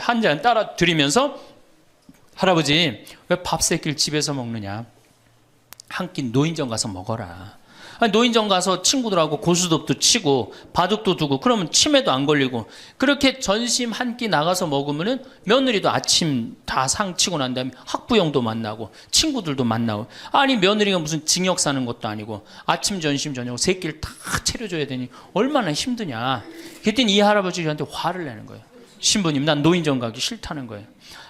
한 잔 따라 드리면서 할아버지 왜 밥 세 끼를 집에서 먹느냐? 한 끼 노인정 가서 먹어라. 아니, 노인정 가서 친구들하고 고스톱도 치고 바둑도 두고 그러면 치매도 안 걸리고 그렇게 전심 한 끼 나가서 먹으면은 며느리도 아침 다 상 치고 난 다음에 학부형도 만나고 친구들도 만나고 아니 며느리가 무슨 징역 사는 것도 아니고 아침 점심 저녁 세 끼를 다 차려줘야 되니 얼마나 힘드냐. 그랬더니 이 할아버지 저한테 화를 내는 거예요. 신부님 난 노인정 가기 싫다는 거예요.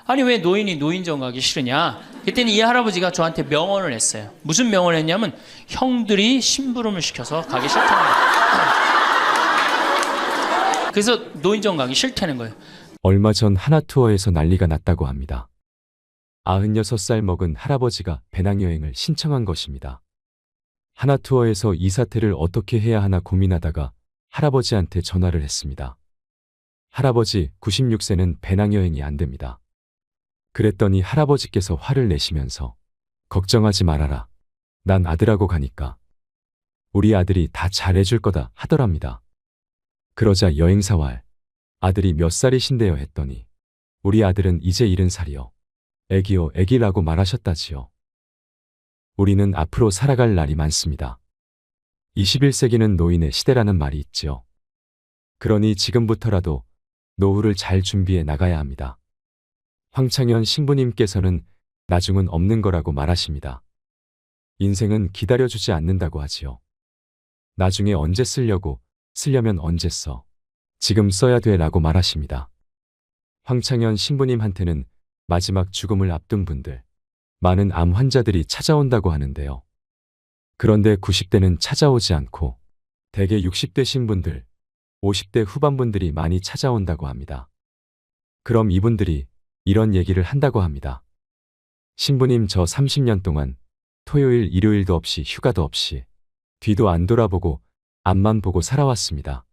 아니 왜 노인이 노인정 가기 싫으냐. 그랬더니 이 할아버지가 저한테 명언을 했어요. 무슨 명언을 했냐면 형들이 심부름을 시켜서 가기 싫다는 거예요. 그래서 노인정 가기 싫다는 거예요. 얼마 전 하나투어에서 난리가 났다고 합니다. 96살 먹은 할아버지가 배낭여행을 신청한 것입니다. 하나투어에서 이 사태를 어떻게 해야 하나 고민하다가 할아버지한테 전화를 했습니다. 할아버지 96세는 배낭여행이 안 됩니다. 그랬더니 할아버지께서 화를 내시면서 걱정하지 말아라. 난 아들하고 가니까 우리 아들이 다 잘해줄 거다 하더랍니다. 그러자 여행사와 아들이 몇 살이신데요 했더니 우리 아들은 이제 70살이요. 애기요 애기라고 말하셨다지요. 우리는 앞으로 살아갈 날이 많습니다. 21세기는 노인의 시대라는 말이 있지요. 그러니 지금부터라도 노후를 잘 준비해 나가야 합니다. 황창현 신부님께서는 나중은 없는 거라고 말하십니다. 인생은 기다려주지 않는다고 하지요. 나중에 언제 쓰려면 언제 써. 지금 써야 돼 라고 말하십니다. 황창현 신부님한테는 마지막 죽음을 앞둔 분들, 많은 암 환자들이 찾아온다고 하는데요. 그런데 90대는 찾아오지 않고 대개 60대 신분들, 50대 후반분들이 많이 찾아온다고 합니다. 그럼 이분들이 이런 얘기를 한다고 합니다. 신부님 저 30년 동안 토요일 일요일도 없이 휴가도 없이 뒤도 안 돌아보고 앞만 보고 살아왔습니다.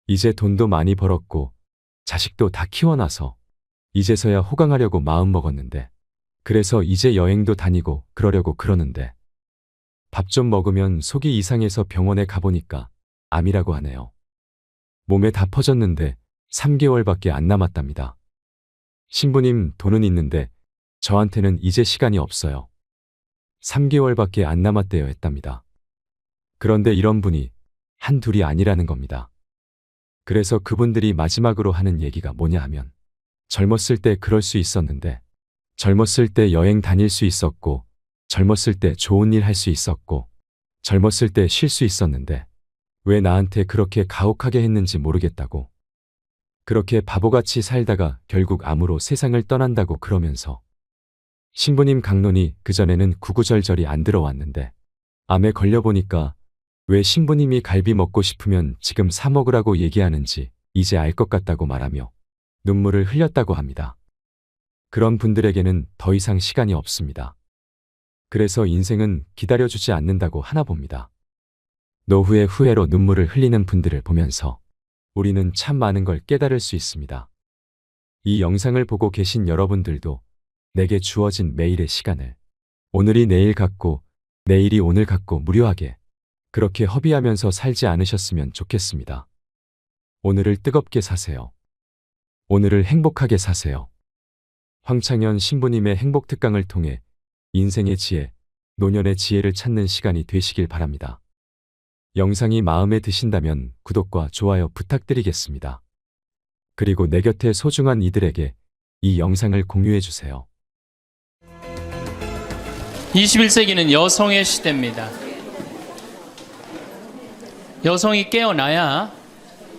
이제 돈도 많이 벌었고 자식도 다 키워놔서 이제서야 호강하려고 마음먹었는데 그래서 이제 여행도 다니고 그러려고 그러는데 밥 좀 먹으면 속이 이상해서 병원에 가보니까 암이라고 하네요. 몸에 다 퍼졌는데 3개월밖에 안 남았답니다. 신부님 돈은 있는데 저한테는 이제 시간이 없어요. 3개월밖에 안 남았대요 했답니다. 그런데 이런 분이 한둘이 아니라는 겁니다. 그래서 그분들이 마지막으로 하는 얘기가 뭐냐 하면 젊었을 때 그럴 수 있었는데 젊었을 때 여행 다닐 수 있었고 젊었을 때 좋은 일 할 수 있었고 젊었을 때 쉴 수 있었는데 왜 나한테 그렇게 가혹하게 했는지 모르겠다고 그렇게 바보같이 살다가 결국 암으로 세상을 떠난다고 그러면서 신부님 강론이 그전에는 구구절절이 안 들어왔는데 암에 걸려보니까 왜 신부님이 갈비 먹고 싶으면 지금 사 먹으라고 얘기하는지 이제 알 것 같다고 말하며 눈물을 흘렸다고 합니다. 그런 분들에게는 더 이상 시간이 없습니다. 그래서 인생은 기다려주지 않는다고 하나 봅니다. 노후의 후회로 눈물을 흘리는 분들을 보면서 우리는 참 많은 걸 깨달을 수 있습니다. 이 영상을 보고 계신 여러분들도 내게 주어진 매일의 시간을 오늘이 내일 같고 내일이 오늘 같고 무료하게 그렇게 허비하면서 살지 않으셨으면 좋겠습니다. 오늘을 뜨겁게 사세요. 오늘을 행복하게 사세요. 황창현 신부님의 행복 특강을 통해 인생의 지혜, 노년의 지혜를 찾는 시간이 되시길 바랍니다. 영상이 마음에 드신다면 구독과 좋아요 부탁드리겠습니다. 그리고 내 곁에 소중한 이들에게 이 영상을 공유해 주세요. 21세기는 여성의 시대입니다. 여성이 깨어나야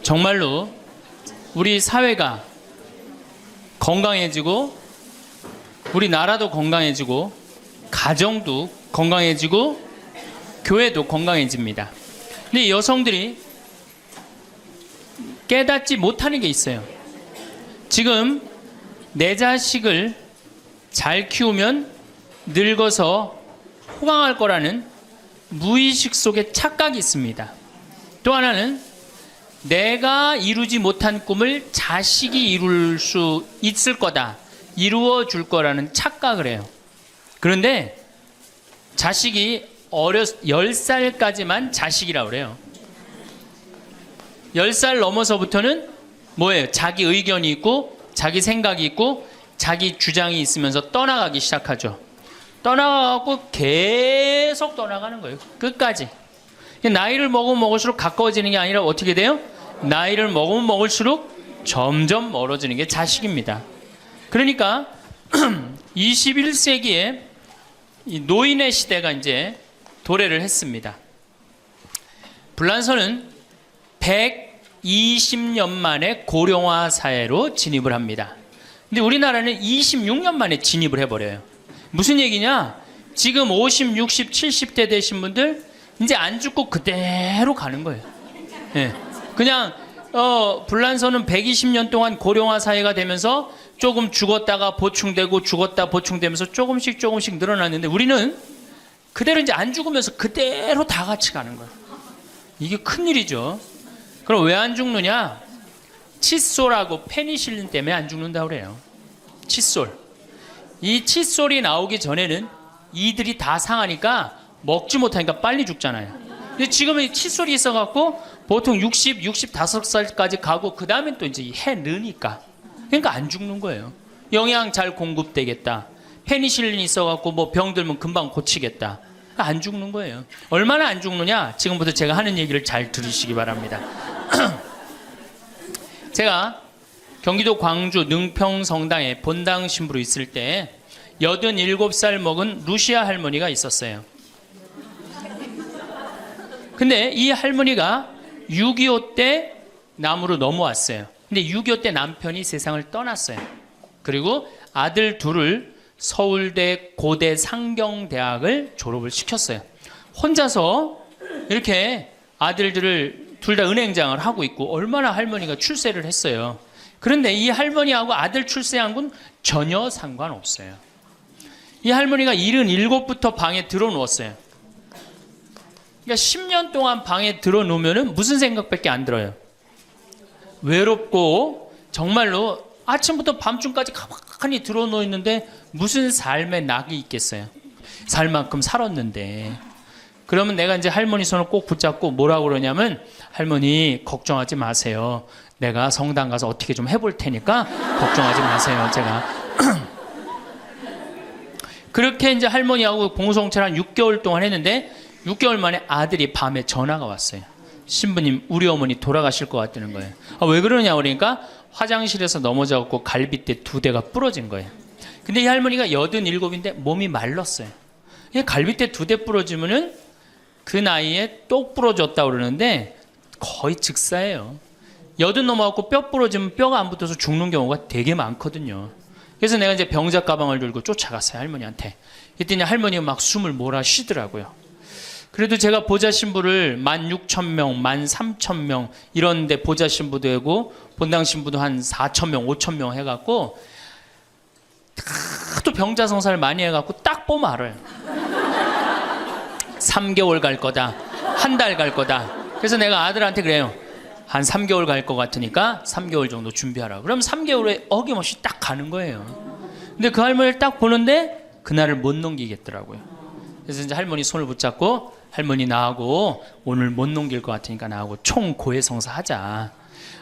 정말로 우리 사회가 건강해지고 우리 나라도 건강해지고 가정도 건강해지고 교회도 건강해집니다. 근데 이 여성들이 깨닫지 못하는 게 있어요. 지금 내 자식을 잘 키우면 늙어서 호강할 거라는 무의식 속에 착각이 있습니다. 또 하나는 내가 이루지 못한 꿈을 자식이 이룰 수 있을 거다, 이루어 줄 거라는 착각을 해요. 그런데 자식이 10살까지만 자식이라고 그래요. 10살 넘어서부터는 뭐예요? 자기 의견이 있고 자기 생각이 있고 자기 주장이 있으면서 떠나가기 시작하죠. 떠나가고 계속 떠나가는 거예요. 끝까지. 나이를 먹으면 먹을수록 가까워지는 게 아니라 어떻게 돼요? 나이를 먹으면 먹을수록 점점 멀어지는 게 자식입니다. 그러니까 21세기에 이 노인의 시대가 이제 도래를 했습니다. 불란서는 120년 만에 고령화 사회로 진입을 합니다. 근데 우리나라는 26년 만에 진입을 해버려요. 무슨 얘기냐? 지금 50, 60, 70대 되신 분들 이제 안 죽고 그대로 가는 거예요. 네. 그냥 불란서는 120년 동안 고령화 사회가 되면서 조금 죽었다가 보충되고 죽었다 보충되면서 조금씩 늘어났는데 우리는 그대로 이제 안 죽으면서 그대로 다 같이 가는 거예요. 이게 큰일이죠. 그럼 왜 안 죽느냐? 칫솔하고 페니실린 때문에 안 죽는다고 그래요. 칫솔. 이 칫솔이 나오기 전에는 이들이 다 상하니까 먹지 못하니까 빨리 죽잖아요. 근데 지금은 칫솔이 있어갖고 보통 60, 65살까지 가고 그 다음에 또 이제 해 느니까. 그러니까 안 죽는 거예요. 영양 잘 공급되겠다. 페니실린이 있어갖고 뭐 병 들면 금방 고치겠다. 안 죽는 거예요. 얼마나 안 죽느냐? 지금부터 제가 하는 얘기를 잘 들으시기 바랍니다. 제가 경기도 광주 능평 성당에 본당 신부로 있을 때 87살 먹은 루시아 할머니가 있었어요. 근데 이 할머니가 6.25 때 남으로 넘어왔어요. 근데 6.25 때 남편이 세상을 떠났어요. 그리고 아들 둘을 서울대 고대 상경대학을 졸업을 시켰어요. 혼자서 이렇게 아들들을 둘 다 은행장을 하고 있고 얼마나 할머니가 출세를 했어요. 그런데 이 할머니하고 아들 출세한 건 전혀 상관없어요. 이 할머니가 77부터 방에 들어누웠어요. 그러니까 10년 동안 방에 들어놓으면 무슨 생각밖에 안 들어요. 외롭고 정말로 아침부터 밤중까지 가만히 들어놓여 있는데 무슨 삶의 낙이 있겠어요. 살 만큼 살았는데. 그러면 내가 이제 할머니 손을 꼭 붙잡고 뭐라고 그러냐면 할머니 걱정하지 마세요. 내가 성당 가서 어떻게 좀 해볼 테니까 걱정하지 마세요. 제가 그렇게 이제 할머니하고 공동체를 한 6개월 동안 했는데 6개월 만에 아들이 밤에 전화가 왔어요. 신부님 우리 어머니 돌아가실 것 같다는 거예요. 왜 그러냐 그러니까 화장실에서 넘어져갖고 갈비뼈 2대가 부러진 거예요. 근데 이 할머니가 87인데 몸이 말랐어요. 갈비뼈 2대 부러지면은 그 나이에 똑 부러졌다고 그러는데 거의 즉사예요. 80 넘어갖고 뼈 부러지면 뼈가 안 붙어서 죽는 경우가 되게 많거든요. 그래서 내가 이제 병자 가방을 들고 쫓아갔어요, 할머니한테. 그랬더니 할머니가 막 숨을 몰아 쉬더라고요. 그래도 제가 보좌 신부를 16,000명, 13,000명 이런데 보좌 신부도 하고 본당 신부도 한 4,000명, 5,000명 해갖고 또 병자 성사를 많이 해갖고 딱 보면 알아요. 3개월 갈 거다, 한 달 갈 거다. 그래서 내가 아들한테 그래요. 한 3개월 갈 것 같으니까 3개월 정도 준비하라. 그럼 3개월에 어김없이 딱 가는 거예요. 근데 그 할머니를 딱 보는데 그날을 못 넘기겠더라고요. 그래서 이제 할머니 손을 붙잡고 할머니 나하고 오늘 못 넘길 것 같으니까 나하고 총 고해성사 하자.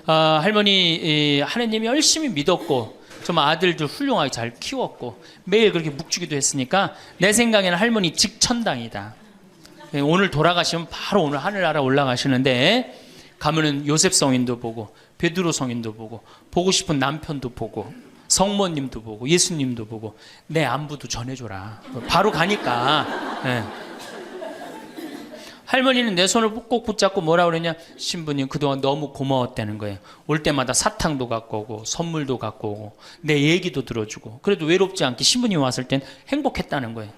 할머니 하느님이 열심히 믿었고 좀 아들들 훌륭하게 잘 키웠고 매일 그렇게 묵주기도 했으니까 내 생각에는 할머니 직천당이다. 오늘 돌아가시면 바로 오늘 하늘나라 올라가시는데 가면은 요셉 성인도 보고 베드로 성인도 보고 싶은 남편도 보고 성모님도 보고 예수님도 보고 내 안부도 전해줘라. 바로 가니까. 네. 할머니는 내 손을 꼭 붙잡고 뭐라 그러냐, 신부님 그동안 너무 고마웠다는 거예요. 올 때마다 사탕도 갖고 오고 선물도 갖고 오고 내 얘기도 들어주고 그래도 외롭지 않게 신부님 왔을 땐 행복했다는 거예요.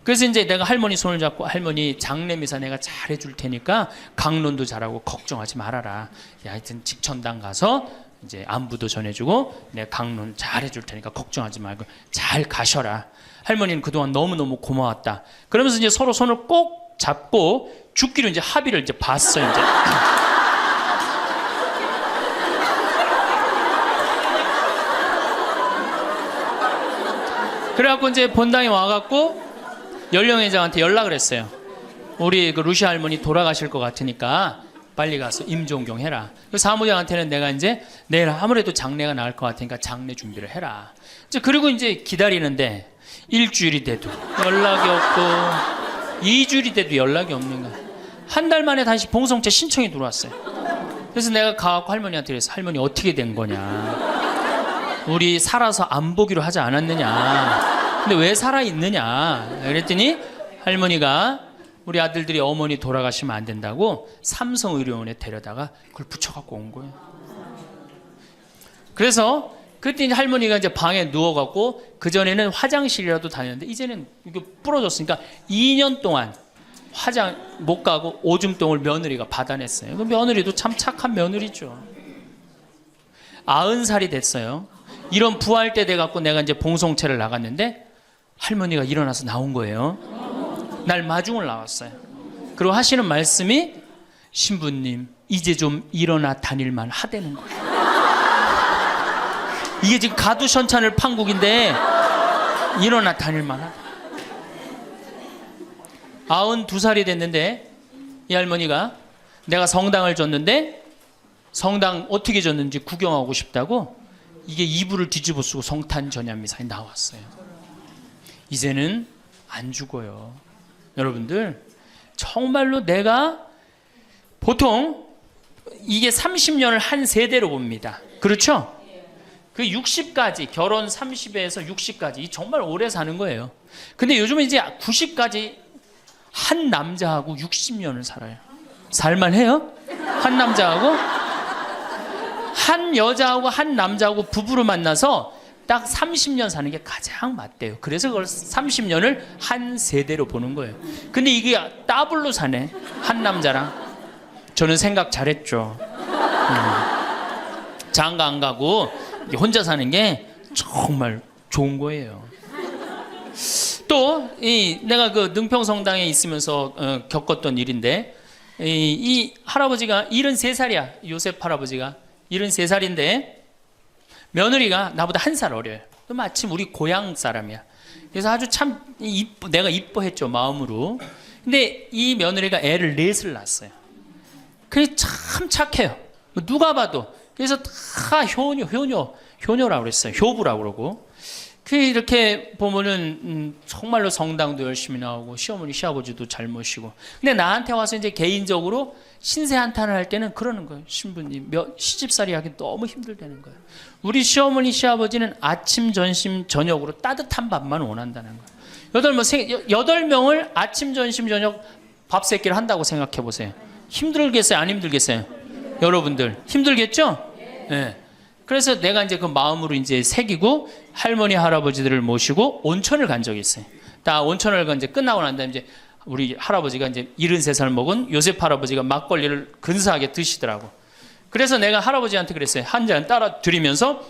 그래서 이제 내가 할머니 손을 잡고 할머니 장례미사 내가 잘 해줄 테니까 강론도 잘하고 걱정하지 말아라. 하여튼 직천당 가서 이제 안부도 전해주고 내가 강론 잘 해줄 테니까 걱정하지 말고 잘 가셔라. 할머니는 그동안 너무너무 고마웠다. 그러면서 이제 서로 손을 꼭 잡고 죽기로 이제 합의를 이제 봤어요. 이제. 그래갖고 이제 본당에 와갖고 연령회장한테 연락을 했어요. 우리 그 루시아 할머니 돌아가실 것 같으니까 빨리 가서 임종경 해라. 그 사무장한테는 내가 이제 내일 아무래도 장례가 나을 것 같으니까 장례 준비를 해라. 이제 그리고 이제 기다리는데 일주일이 돼도 연락이 없고 2주일이 돼도 연락이 없는 거야. 한 달 만에 다시 봉송채 신청이 들어왔어요. 그래서 내가 가갖고 할머니한테 그랬어. 할머니 어떻게 된 거냐. 우리 살아서 안 보기로 하지 않았느냐. 근데 왜 살아있느냐. 그랬더니 할머니가 우리 아들들이 어머니 돌아가시면 안 된다고 삼성의료원에 데려다가 그걸 붙여갖고 온 거예요. 그래서 그때 이제 할머니가 이제 방에 누워갖고 그전에는 화장실이라도 다녔는데 이제는 이게 부러졌으니까 2년 동안 화장 못 가고 오줌똥을 며느리가 받아냈어요. 그 며느리도 참 착한 며느리죠. 90살이 됐어요. 이런 부활 때 돼갖고 내가 이제 봉송채를 나갔는데 할머니가 일어나서 나온 거예요. 날 마중을 나왔어요. 그리고 하시는 말씀이 신부님 이제 좀 일어나 다닐만 하다는 거예요. 이게 지금 가두션찬을 판국인데 일어나 다닐만 하다. 92살이 됐는데 이 할머니가 내가 성당을 줬는데 성당 어떻게 줬는지 구경하고 싶다고 이게 이불을 뒤집어 쓰고 성탄 전야미사에 나왔어요. 이제는 안 죽어요. 여러분들 정말로 내가 보통 이게 30년을 한 세대로 봅니다. 그렇죠? 그 60까지 결혼 30에서 60까지 정말 오래 사는 거예요. 근데 요즘은 이제 90까지 한 남자하고 60년을 살아요. 살만해요? 한 남자하고 한 여자하고 한 남자하고 부부로 만나서 딱 30년 사는 게 가장 맞대요. 그래서 그걸 30년을 한 세대로 보는 거예요. 근데 이게 더블로 사네. 한 남자랑. 저는 생각 잘했죠. 장가 안 가고 혼자 사는 게 정말 좋은 거예요. 또 내가 그 능평성당에 있으면서 겪었던 일인데 이 할아버지가 73살이야. 요셉 할아버지가 73살인데 며느리가 나보다 1살 어려요. 또 마침 우리 고향 사람이야. 그래서 아주 참 내가 이뻐했죠, 마음으로. 근데 이 며느리가 애를 4을 낳았어요. 그게 참 착해요. 누가 봐도. 그래서 다 효녀라고 그랬어요. 효부라고 그러고. 그 이렇게 보면은 정말로 성당도 열심히 나오고 시어머니 시아버지도 잘 모시고. 근데 나한테 와서 이제 개인적으로 신세 한탄을 할 때는 그러는 거예요. 신부님 시집살이 하기 너무 힘들다는 거예요. 우리 시어머니 시아버지는 아침 점심 저녁으로 따뜻한 밥만 원한다는 거예요. 8명을 아침 점심 저녁 밥 세끼를 한다고 생각해 보세요. 힘들겠어요? 안 힘들겠어요? 여러분들 힘들겠죠? 네. 그래서 내가 이제 그 마음으로 이제 새기고 할머니 할아버지들을 모시고 온천을 간 적이 있어요. 다 온천을 이제 끝나고 난 다음에 이제 우리 할아버지가 이제 73살 먹은 요셉 할아버지가 막걸리를 근사하게 드시더라고. 그래서 내가 할아버지한테 그랬어요. 한 잔 따라 드리면서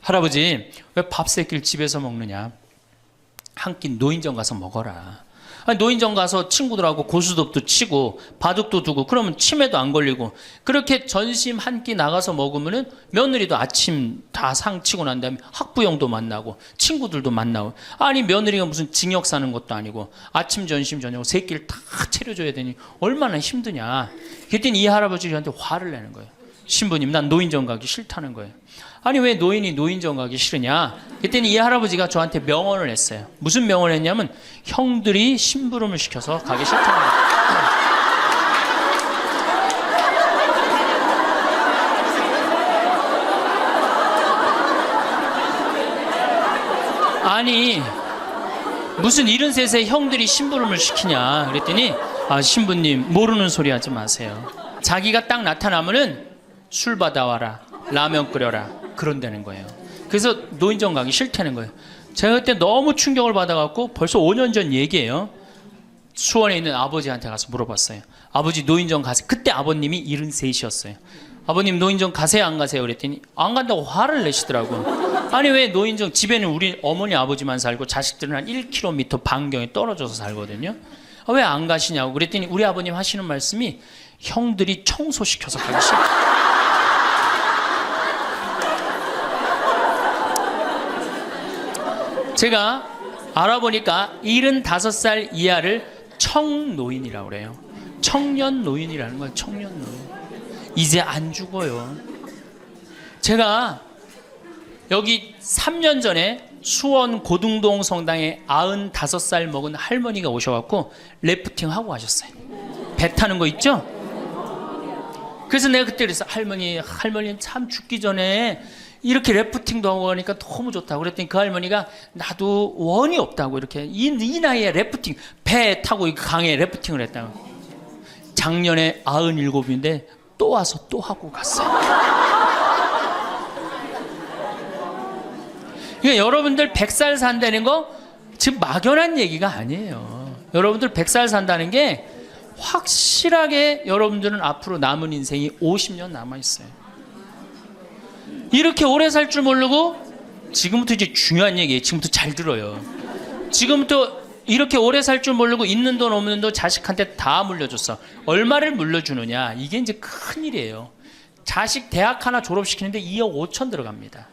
할아버지 왜 밥 세끼를 집에서 먹느냐? 한 끼 노인정 가서 먹어라. 아니, 노인정 가서 친구들하고 고스톱도 치고 바둑도 두고 그러면 치매도 안 걸리고 그렇게 전심 한 끼 나가서 먹으면은 며느리도 아침 다 상 치고 난 다음에 학부형도 만나고 친구들도 만나고 아니 며느리가 무슨 징역 사는 것도 아니고 아침 점심 저녁 세 끼를 다 차려줘야 되니 얼마나 힘드냐. 그랬더니 이 할아버지한테 화를 내는 거예요. 신부님 난 노인정 가기 싫다는 거예요. 아니 왜 노인이 노인정 가기 싫으냐. 그랬더니 이 할아버지가 저한테 명언을 했어요. 무슨 명언을 했냐면 형들이 심부름을 시켜서 가기 싫다는 거예요. 아니 무슨 73세 형들이 심부름을 시키냐. 그랬더니 아 신부님 모르는 소리 하지 마세요. 자기가 딱 나타나면은 술 받아와라 라면 끓여라 그런다는 거예요. 그래서 노인정 가기 싫다는 거예요. 제가 그때 너무 충격을 받아갖고 벌써 5년 전 얘기예요. 수원에 있는 아버지한테 가서 물어봤어요. 아버지 노인정 가세요. 그때 아버님이 73이셨어요. 아버님 노인정 가세요 안 가세요? 그랬더니 안 간다고 화를 내시더라고. 아니 왜 노인정 집에는 우리 어머니 아버지만 살고 자식들은 한 1km 반경에 떨어져서 살거든요. 아, 왜 안 가시냐고. 그랬더니 우리 아버님 하시는 말씀이 형들이 청소시켜서 가기 싫다. 제가 알아보니까 75살 이하를 청노인이라고 그래요. 청년 노인이라는 거예요. 청년 노인. 이제 안 죽어요. 제가 여기 3년 전에 수원 고등동 성당에 95살 먹은 할머니가 오셔갖고 래프팅 하고 가셨어요. 배 타는 거 있죠? 그래서 내가 그때 그랬어. 할머니 참 죽기 전에 이렇게 래프팅도 하고 가니까 너무 좋다고 그랬더니 그 할머니가 나도 원이 없다고 이렇게 이 나이에 래프팅 배 타고 강에 래프팅을 했다고. 작년에 97인데 또 와서 또 하고 갔어요. 그러니까 여러분들 100살 산다는 거 지금 막연한 얘기가 아니에요. 여러분들 100살 산다는 게 확실하게 여러분들은 앞으로 남은 인생이 50년 남아있어요. 이렇게 오래 살 줄 모르고 지금부터 이제 중요한 얘기예요. 지금부터 잘 들어요. 지금부터 이렇게 오래 살 줄 모르고 있는 돈 없는 돈 자식한테 다 물려줬어. 얼마를 물려주느냐. 이게 이제 큰일이에요. 자식 대학 하나 졸업시키는데 2억 5천 들어갑니다.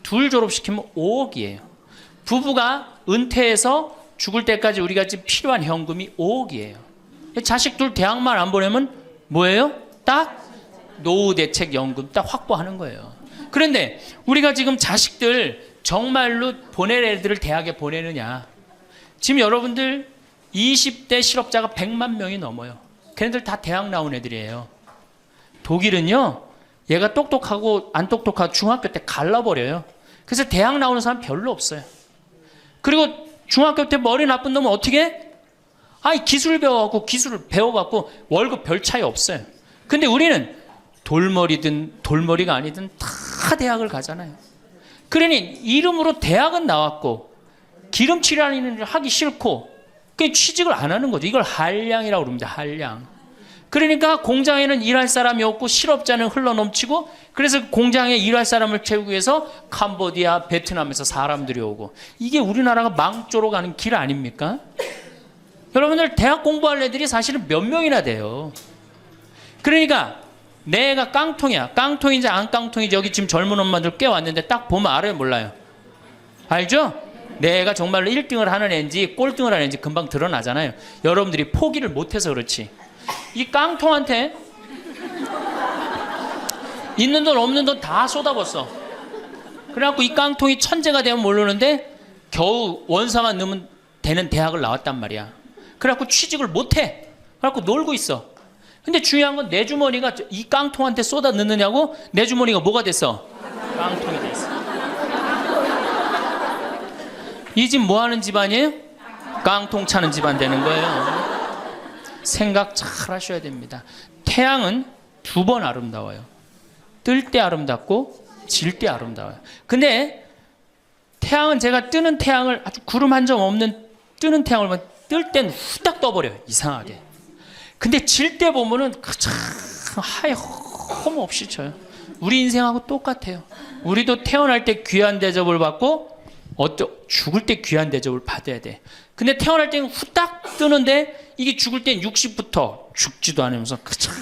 둘 졸업시키면 5억이에요. 부부가 은퇴해서 죽을 때까지 우리가 지금 필요한 현금이 5억이에요. 자식 둘 대학만 안 보내면 뭐예요? 딱 노후대책연금 딱 확보하는 거예요. 그런데 우리가 지금 자식들 정말로 보낼 애들을 대학에 보내느냐. 지금 여러분들 20대 실업자가 100만 명이 넘어요. 걔네들 다 대학 나온 애들이에요. 독일은요, 얘가 똑똑하고 안 똑똑하고 중학교 때 갈라버려요. 그래서 대학 나오는 사람 별로 없어요. 그리고 중학교 때 머리 나쁜 놈은 어떻게 해? 기술 배워갖고 기술을 배워갖고 월급 별 차이 없어요. 근데 우리는 돌머리든 돌머리가 아니든 다 대학을 가잖아요. 그러니 이름으로 대학은 나왔고 기름칠하는 일을 하기 싫고 취직을 안 하는 거죠. 이걸 한량이라고 그럽니다. 한량. 그러니까 공장에는 일할 사람이 없고 실업자는 흘러넘치고 그래서 공장에 일할 사람을 채우기 위해서 캄보디아, 베트남에서 사람들이 오고 이게 우리나라가 망조로 가는 길 아닙니까? 여러분들 대학 공부할 애들이 사실은 몇 명이나 돼요. 그러니까 내가 깡통이야. 깡통인지 안 깡통인지 여기 지금 젊은 엄마들 꽤 왔는데 딱 보면 알아요, 몰라요? 알죠? 내가 정말로 1등을 하는 애인지 꼴등을 하는 애인지 금방 드러나잖아요. 여러분들이 포기를 못해서 그렇지. 이 깡통한테 있는 돈 없는 돈 다 쏟아붓어. 그래갖고 이 깡통이 천재가 되면 모르는데 겨우 원서만 넣으면 되는 대학을 나왔단 말이야. 그래갖고 취직을 못해. 그래갖고 놀고 있어. 근데 중요한 건 내 주머니가 이 깡통한테 쏟아 넣느냐고 내 주머니가 뭐가 됐어? 깡통이 됐어. 이 집 뭐 하는 집안이에요? 깡통 차는 집안 되는 거예요. 생각 잘 하셔야 됩니다. 태양은 두 번 아름다워요. 뜰 때 아름답고 질 때 아름다워요. 근데 태양은 제가 뜨는 태양을 아주 구름 한 점 없는 뜨는 태양을 보면 뜰 땐 후딱 떠버려요. 이상하게. 근데 질 때 보면은 참 하염 없이 쳐요. 우리 인생하고 똑같아요. 우리도 태어날 때 귀한 대접을 받고 죽을 때 귀한 대접을 받아야 돼. 근데 태어날 때는 후딱 뜨는데 이게 죽을 땐 60부터 죽지도 않으면서 참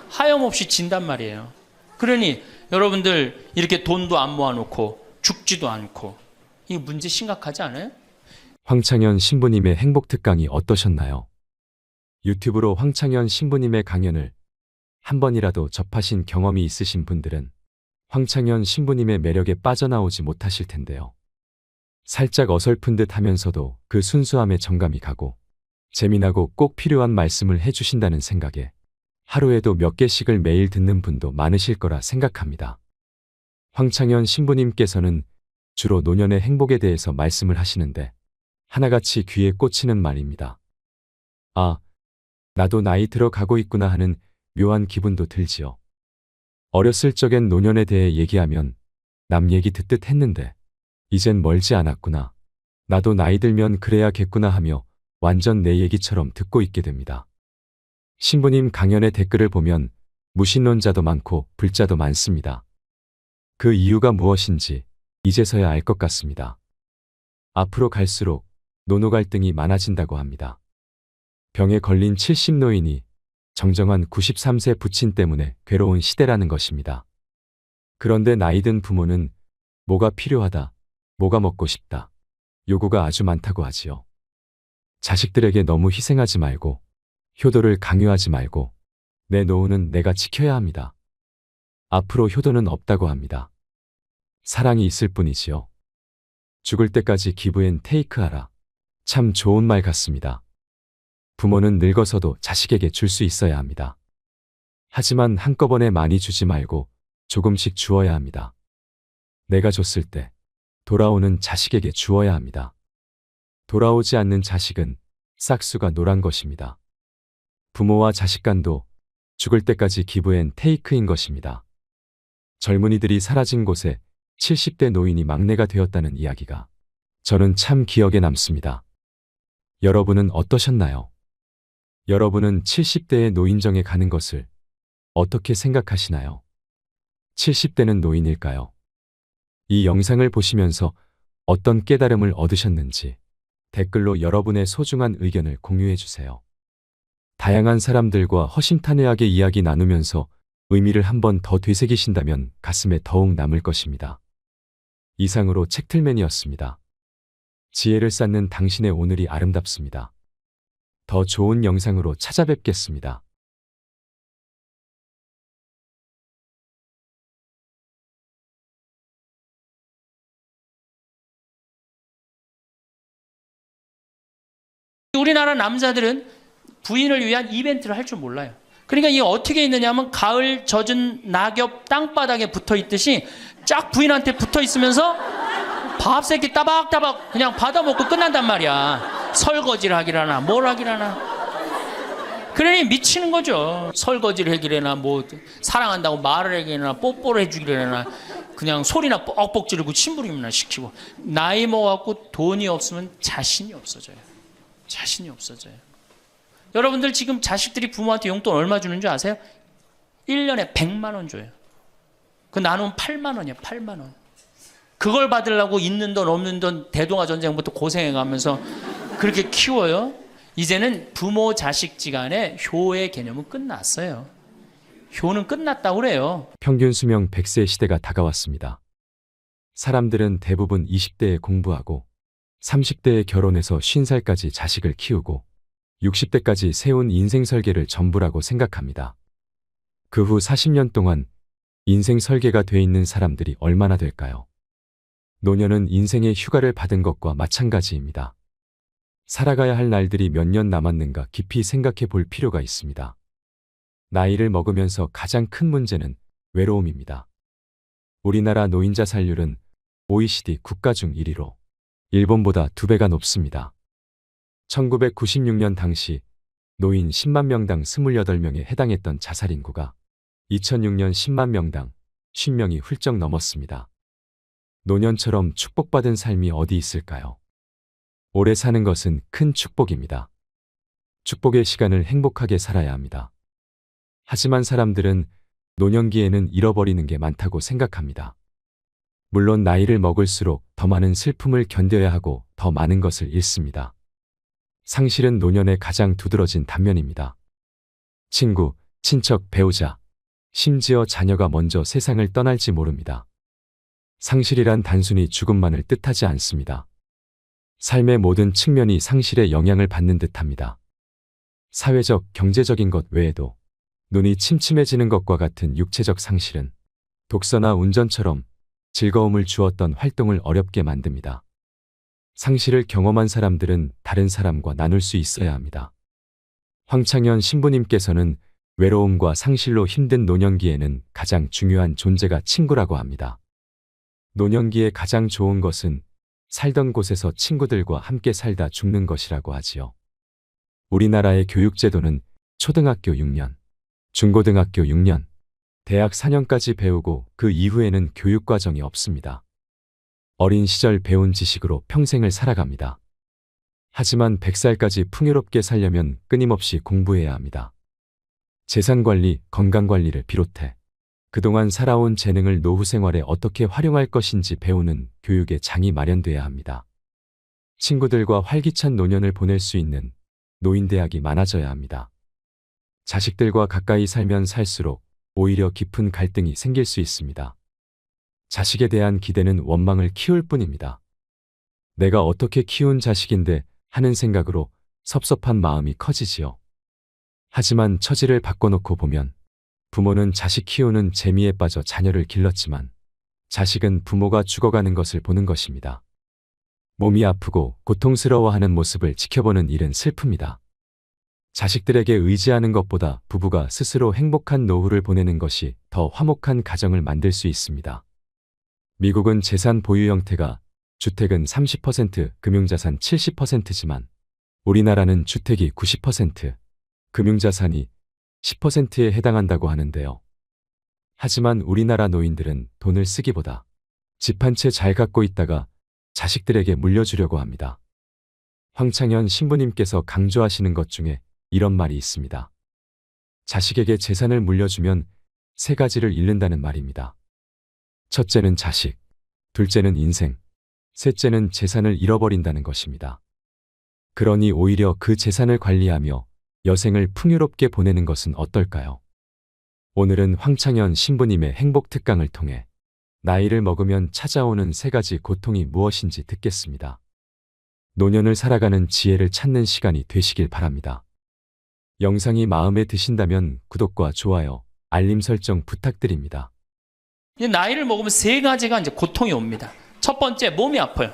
하염없이 진단 말이에요. 그러니 여러분들 이렇게 돈도 안 모아놓고 죽지도 않고 이 문제 심각하지 않아요? 황창현 신부님의 행복 특강이 어떠셨나요? 유튜브로 황창현 신부님의 강연을 한 번이라도 접하신 경험이 있으신 분들은 황창현 신부님의 매력에 빠져나오지 못하실 텐데요. 살짝 어설픈 듯 하면서도 그 순수함에 정감이 가고 재미나고 꼭 필요한 말씀을 해주신다는 생각에 하루에도 몇 개씩을 매일 듣는 분도 많으실 거라 생각합니다. 황창현 신부님께서는 주로 노년의 행복에 대해서 말씀을 하시는데 하나같이 귀에 꽂히는 말입니다. 아, 나도 나이 들어가고 있구나 하는 묘한 기분도 들지요. 어렸을 적엔 노년에 대해 얘기하면 남 얘기 듣듯 했는데 이젠 멀지 않았구나. 나도 나이 들면 그래야겠구나 하며 완전 내 얘기처럼 듣고 있게 됩니다. 신부님 강연의 댓글을 보면 무신론자도 많고 불자도 많습니다. 그 이유가 무엇인지 이제서야 알 것 같습니다. 앞으로 갈수록 노노 갈등이 많아진다고 합니다. 병에 걸린 70노인이 정정한 93세 부친 때문에 괴로운 시대라는 것입니다. 그런데 나이든 부모는 뭐가 필요하다, 뭐가 먹고 싶다, 요구가 아주 많다고 하지요. 자식들에게 너무 희생하지 말고 효도를 강요하지 말고 내 노후는 내가 지켜야 합니다. 앞으로 효도는 없다고 합니다. 사랑이 있을 뿐이지요. 죽을 때까지 기브 앤 테이크하라. 참 좋은 말 같습니다. 부모는 늙어서도 자식에게 줄 수 있어야 합니다. 하지만 한꺼번에 많이 주지 말고 조금씩 주어야 합니다. 내가 줬을 때 돌아오는 자식에게 주어야 합니다. 돌아오지 않는 자식은 싹수가 노란 것입니다. 부모와 자식 간도 죽을 때까지 기브 앤 테이크인 것입니다. 젊은이들이 사라진 곳에 70대 노인이 막내가 되었다는 이야기가 저는 참 기억에 남습니다. 여러분은 어떠셨나요? 여러분은 70대의 노인정에 가는 것을 어떻게 생각하시나요? 70대는 노인일까요? 이 영상을 보시면서 어떤 깨달음을 얻으셨는지 댓글로 여러분의 소중한 의견을 공유해 주세요. 다양한 사람들과 허심탄회하게 이야기 나누면서 의미를 한 번 더 되새기신다면 가슴에 더욱 남을 것입니다. 이상으로 책틀맨이었습니다. 지혜를 쌓는 당신의 오늘이 아름답습니다. 더 좋은 영상으로 찾아뵙겠습니다. 우리나라 남자들은 부인을 위한 이벤트를 할 줄 몰라요. 그러니까 이게 어떻게 있느냐면 가을 젖은 낙엽 땅바닥에 붙어 있듯이 쫙 부인한테 붙어 있으면서 밥 새끼 따박따박 그냥 받아 먹고 끝난단 말이야. 설거지를 하기라나 뭘 하기라나. 그러니 미치는 거죠. 설거지를 하기라나 뭐 사랑한다고 말을 하기라나 뽀뽀를 해주기라나 그냥 소리나 뻑뻑 지르고 침부림이나 시키고. 나이 먹어갖고 돈이 없으면 자신이 없어져요. 자신이 없어져요. 여러분들 지금 자식들이 부모한테 용돈 얼마 주는 줄 아세요? 1년에 100만 원 줘요. 그 나누면 8만 원이에요. 8만 원. 그걸 받으려고 있는 돈 없는 돈 대동아 전쟁부터 고생해가면서 그렇게 키워요. 이제는 부모 자식지간의 효의 개념은 끝났어요. 효는 끝났다고 그래요. 평균 수명 100세 시대가 다가왔습니다. 사람들은 대부분 20대에 공부하고 30대에 결혼해서 50살까지 자식을 키우고 60대까지 세운 인생 설계를 전부라고 생각합니다. 그 후 40년 동안 인생 설계가 돼 있는 사람들이 얼마나 될까요? 노년은 인생의 휴가를 받은 것과 마찬가지입니다. 살아가야 할 날들이 몇 년 남았는가 깊이 생각해 볼 필요가 있습니다. 나이를 먹으면서 가장 큰 문제는 외로움입니다. 우리나라 노인 자살률은 OECD 국가 중 1위로 일본보다 2배가 높습니다. 1996년 당시 노인 10만 명당 28명에 해당했던 자살 인구가 2006년 10만 명당 50명이 훌쩍 넘었습니다. 노년처럼 축복받은 삶이 어디 있을까요? 오래 사는 것은 큰 축복입니다. 축복의 시간을 행복하게 살아야 합니다. 하지만 사람들은 노년기에는 잃어버리는 게 많다고 생각합니다. 물론 나이를 먹을수록 더 많은 슬픔을 견뎌야 하고 더 많은 것을 잃습니다. 상실은 노년의 가장 두드러진 단면입니다. 친구, 친척, 배우자, 심지어 자녀가 먼저 세상을 떠날지 모릅니다. 상실이란 단순히 죽음만을 뜻하지 않습니다. 삶의 모든 측면이 상실에 영향을 받는 듯합니다. 사회적, 경제적인 것 외에도 눈이 침침해지는 것과 같은 육체적 상실은 독서나 운전처럼 즐거움을 주었던 활동을 어렵게 만듭니다. 상실을 경험한 사람들은 다른 사람과 나눌 수 있어야 합니다. 황창현 신부님께서는 외로움과 상실로 힘든 노년기에는 가장 중요한 존재가 친구라고 합니다. 노년기에 가장 좋은 것은 살던 곳에서 친구들과 함께 살다 죽는 것이라고 하지요. 우리나라의 교육제도는 초등학교 6년, 중고등학교 6년, 대학 4년까지 배우고 그 이후에는 교육과정이 없습니다. 어린 시절 배운 지식으로 평생을 살아갑니다. 하지만 100살까지 풍요롭게 살려면 끊임없이 공부해야 합니다. 재산관리, 건강관리를 비롯해 그동안 살아온 재능을 노후 생활에 어떻게 활용할 것인지 배우는 교육의 장이 마련돼야 합니다. 친구들과 활기찬 노년을 보낼 수 있는 노인대학이 많아져야 합니다. 자식들과 가까이 살면 살수록 오히려 깊은 갈등이 생길 수 있습니다. 자식에 대한 기대는 원망을 키울 뿐입니다. 내가 어떻게 키운 자식인데 하는 생각으로 섭섭한 마음이 커지지요. 하지만 처지를 바꿔놓고 보면 부모는 자식 키우는 재미에 빠져 자녀를 길렀지만 자식은 부모가 죽어가는 것을 보는 것입니다. 몸이 아프고 고통스러워하는 모습을 지켜보는 일은 슬픕니다. 자식들에게 의지하는 것보다 부부가 스스로 행복한 노후를 보내는 것이 더 화목한 가정을 만들 수 있습니다. 미국은 재산 보유 형태가 주택은 30%, 금융자산 70%지만 우리나라는 주택이 90%, 금융자산이 10%에 해당한다고 하는데요. 하지만 우리나라 노인들은 돈을 쓰기보다 집 한 채 잘 갖고 있다가 자식들에게 물려주려고 합니다. 황창현 신부님께서 강조하시는 것 중에 이런 말이 있습니다. 자식에게 재산을 물려주면 세 가지를 잃는다는 말입니다. 첫째는 자식, 둘째는 인생, 셋째는 재산을 잃어버린다는 것입니다. 그러니 오히려 그 재산을 관리하며 여생을 풍요롭게 보내는 것은 어떨까요? 오늘은 황창현 신부님의 행복 특강을 통해 나이를 먹으면 찾아오는 세 가지 고통이 무엇인지 듣겠습니다. 노년을 살아가는 지혜를 찾는 시간이 되시길 바랍니다. 영상이 마음에 드신다면 구독과 좋아요, 알림 설정 부탁드립니다. 이제 나이를 먹으면 세 가지가 이제 고통이 옵니다. 첫 번째, 몸이 아파요.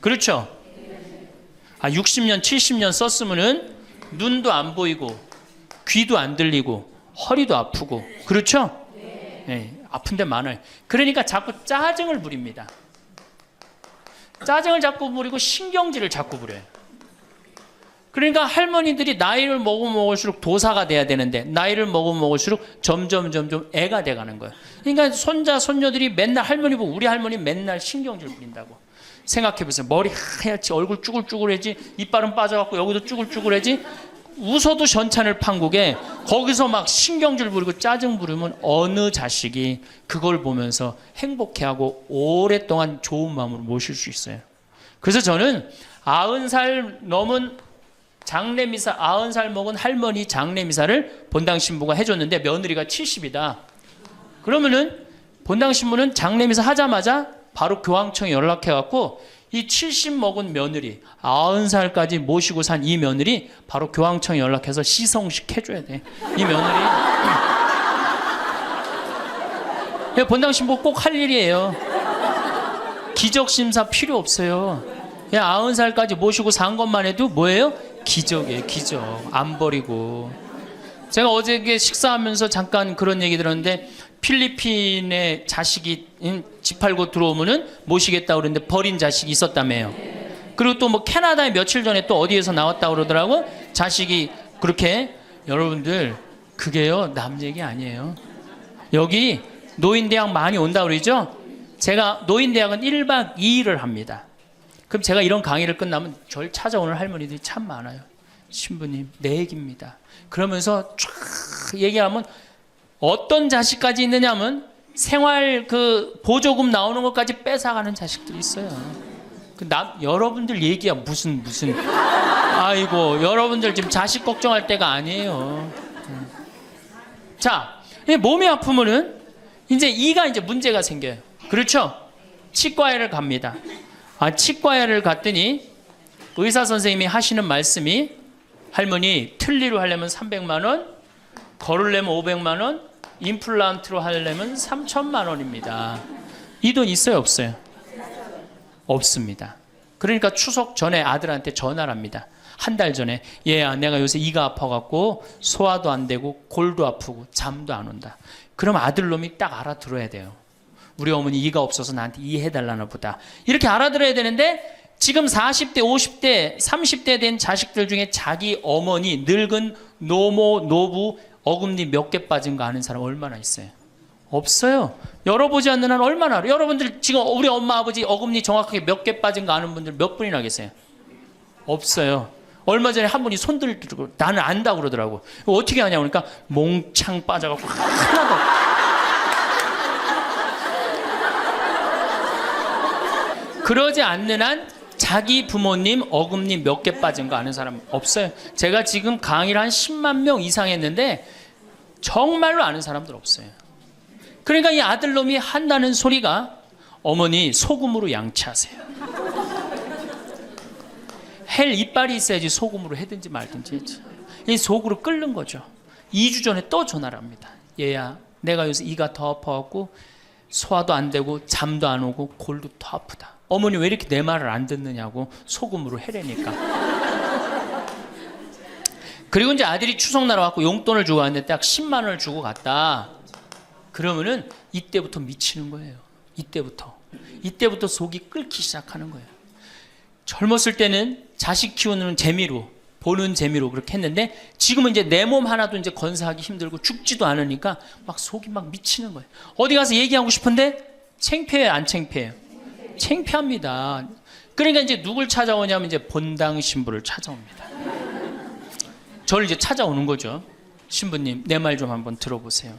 그렇죠? 60년, 70년 썼으면은 눈도 안 보이고, 귀도 안 들리고, 허리도 아프고, 그렇죠? 네, 아픈 데 많아요. 그러니까 자꾸 짜증을 부립니다. 짜증을 자꾸 부리고 신경질을 자꾸 부려요. 그러니까 할머니들이 나이를 먹으면 먹을수록 도사가 돼야 되는데 나이를 먹으면 먹을수록 점점 애가 돼가는 거예요. 그러니까 손자 손녀들이 맨날 할머니 보고 우리 할머니 맨날 신경질 부린다고. 생각해보세요. 머리 하얗지, 얼굴 쭈글쭈글해지, 이빨은 빠져갖고 여기도 쭈글쭈글해지. 웃어도 현찬을 판국에 거기서 막 신경질 부리고 짜증 부리면 어느 자식이 그걸 보면서 행복해하고 오랫동안 좋은 마음으로 모실 수 있어요. 그래서 저는 90살 넘은 장례미사, 90살 먹은 할머니 장례미사를 본당 신부가 해줬는데 며느리가 70이다. 그러면은 본당 신부는 장례미사 하자마자 바로 교황청에 연락해갖고 이 70 먹은 며느리, 90살까지 모시고 산 이 며느리 바로 교황청에 연락해서 시성식 해줘야 돼. 이 며느리. 본당 신부 꼭 할 일이에요. 기적심사 필요 없어요. 그냥 90살까지 모시고 산 것만 해도 뭐예요? 기적이에요, 기적. 안 버리고. 제가 어저께 식사하면서 잠깐 그런 얘기 들었는데 필리핀에 자식이 집 팔고 들어오면은 모시겠다고 그러는데 버린 자식이 있었다며요. 그리고 또 뭐 캐나다에 며칠 전에 또 어디에서 나왔다고 그러더라고. 자식이 그렇게. 여러분들 그게요 남 얘기 아니에요. 여기 노인대학 많이 온다고 그러죠. 제가 노인대학은 1박 2일을 합니다. 그럼 제가 이런 강의를 끝나면 절 찾아오는 할머니들이 참 많아요. 신부님 내 얘기입니다. 그러면서 쫙 얘기하면 어떤 자식까지 있느냐면 생활 그 보조금 나오는 것까지 뺏어가는 자식들이 있어요. 여러분들 얘기야 무슨 아이고 여러분들 지금 자식 걱정할 때가 아니에요. 자, 몸이 아프면은 이제 이가 이제 문제가 생겨요. 그렇죠? 치과에를 갑니다. 치과에를 갔더니 의사 선생님이 하시는 말씀이 할머니 틀니로 하려면 300만 원, 걸으려면 500만 원, 임플란트로 하려면 3천만 원입니다. 이 돈 있어요, 없어요? 없습니다. 그러니까 추석 전에 아들한테 전화를 합니다. 한 달 전에 얘야 내가 요새 이가 아파갖고 소화도 안 되고 골도 아프고 잠도 안 온다. 그럼 아들놈이 딱 알아들어야 돼요. 우리 어머니 이가 없어서 나한테 이해해달라나 보다. 이렇게 알아들어야 되는데 지금 40대, 50대, 30대 된 자식들 중에 자기 어머니, 늙은 노모, 노부, 어금니 몇 개 빠진 거 아는 사람 얼마나 있어요? 없어요. 열어보지 않는 한 얼마나 알아요? 여러분들 지금 우리 엄마, 아버지 어금니 정확하게 몇 개 빠진 거 아는 분들 몇 분이나 계세요? 없어요. 얼마 전에 한 분이 손 들고 나는 안다고 그러더라고. 어떻게 하냐고 그러니까 몽창 빠져갖고 하나도 그러지 않는 한 자기 부모님 어금니 몇 개 빠진 거 아는 사람 없어요. 제가 지금 강의를 한 10만 명 이상 했는데 정말로 아는 사람들 없어요. 그러니까 이 아들놈이 한다는 소리가 어머니 소금으로 양치하세요. 헬 이빨이 있어야지 소금으로 해든지 말든지. 이 속으로 끓는 거죠. 2주 전에 또 전화를 합니다. 얘야, 내가 요새 이가 더 아파갖고 소화도 안 되고 잠도 안 오고 골도 더 아프다. 어머니 왜 이렇게 내 말을 안 듣느냐고 속음으로 해대니까. 그리고 이제 아들이 추석날 와갖고 용돈을 주고 왔는데 딱 10만 원을 주고 갔다. 그러면은 이때부터 미치는 거예요. 이때부터 속이 끓기 시작하는 거예요. 젊었을 때는 자식 키우는 재미로, 보는 재미로 그렇게 했는데 지금은 이제 내 몸 하나도 이제 건사하기 힘들고 죽지도 않으니까 막 속이 막 미치는 거예요. 어디 가서 얘기하고 싶은데 창피해요, 안 창피해요? 창피합니다. 그러니까 이제 누굴 찾아오냐면 이제 본당 신부를 찾아옵니다. 저를 이제 찾아오는 거죠. 신부님, 내 말 좀 한번 들어보세요.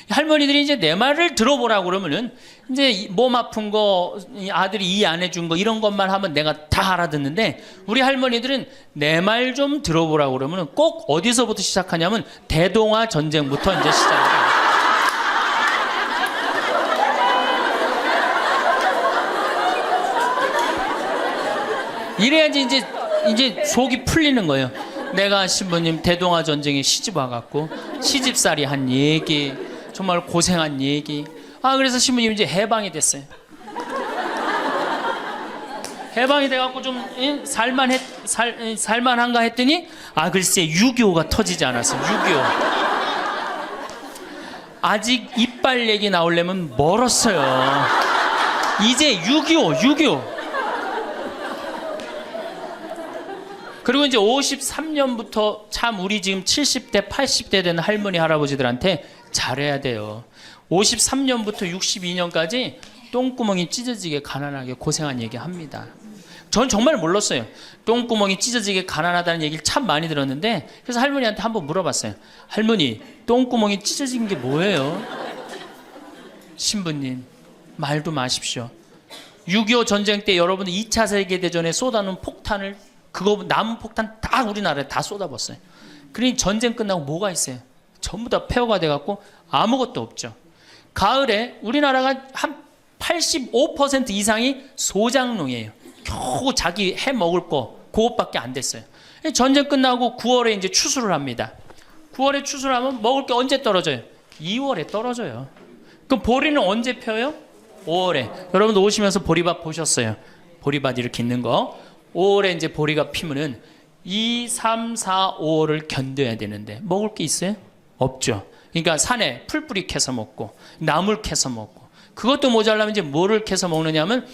할머니들이 이제 내 말을 들어보라고 그러면은 이제 몸 아픈 거, 아들이 이해 안 해준 거 이런 것만 하면 내가 다 알아듣는데 우리 할머니들은 내 말 좀 들어보라고 그러면은 꼭 어디서부터 시작하냐면 대동아 전쟁부터 이제 시작해요. 이래야지 이제 속이 풀리는 거예요. 내가 신부님 대동아 전쟁에 시집 와갖고 시집살이 한 얘기, 정말 고생한 얘기. 그래서 신부님 이제 해방이 됐어요. 해방이 돼갖고 좀 살만한가 했더니 글쎄 6.25가 터지지 않았어요. 6.25 아직 이빨 얘기 나오려면 멀었어요. 이제 6.25 그리고 이제 53년부터 참 우리 지금 70대 80대 되는 할머니 할아버지들한테 잘해야 돼요. 53년부터 62년까지 똥구멍이 찢어지게 가난하게 고생한 얘기 합니다. 전 정말 몰랐어요. 똥구멍이 찢어지게 가난하다는 얘기를 참 많이 들었는데 그래서 할머니한테 한번 물어봤어요. 할머니, 똥구멍이 찢어진 게 뭐예요? 신부님, 말도 마십시오. 6.25 전쟁 때 여러분 2차 세계대전에 쏟아놓은 폭탄을 그거 남은 폭탄 다 우리나라에 다 쏟아붓어요. 그러니 전쟁 끝나고 뭐가 있어요? 전부 다 폐허가 돼갖고 아무것도 없죠. 가을에 우리나라가 한 85% 이상이 소장농이에요. 겨우 자기 해 먹을 거 그것밖에 안 됐어요. 전쟁 끝나고 9월에 이제 추수를 합니다. 9월에 추수를 하면 먹을 게 언제 떨어져요? 2월에 떨어져요. 그럼 보리는 언제 펴요? 5월에. 여러분도 오시면서 보리밭 보셨어요? 보리밭 이렇게 있는 거. 5월에 이제 보리가 피면은 2, 3, 4, 5월을 견뎌야 되는데 먹을 게 있어요? 없죠. 그러니까 산에 풀뿌리 캐서 먹고 나물 캐서 먹고 그것도 모자라면 이제 뭐를 캐서 먹느냐면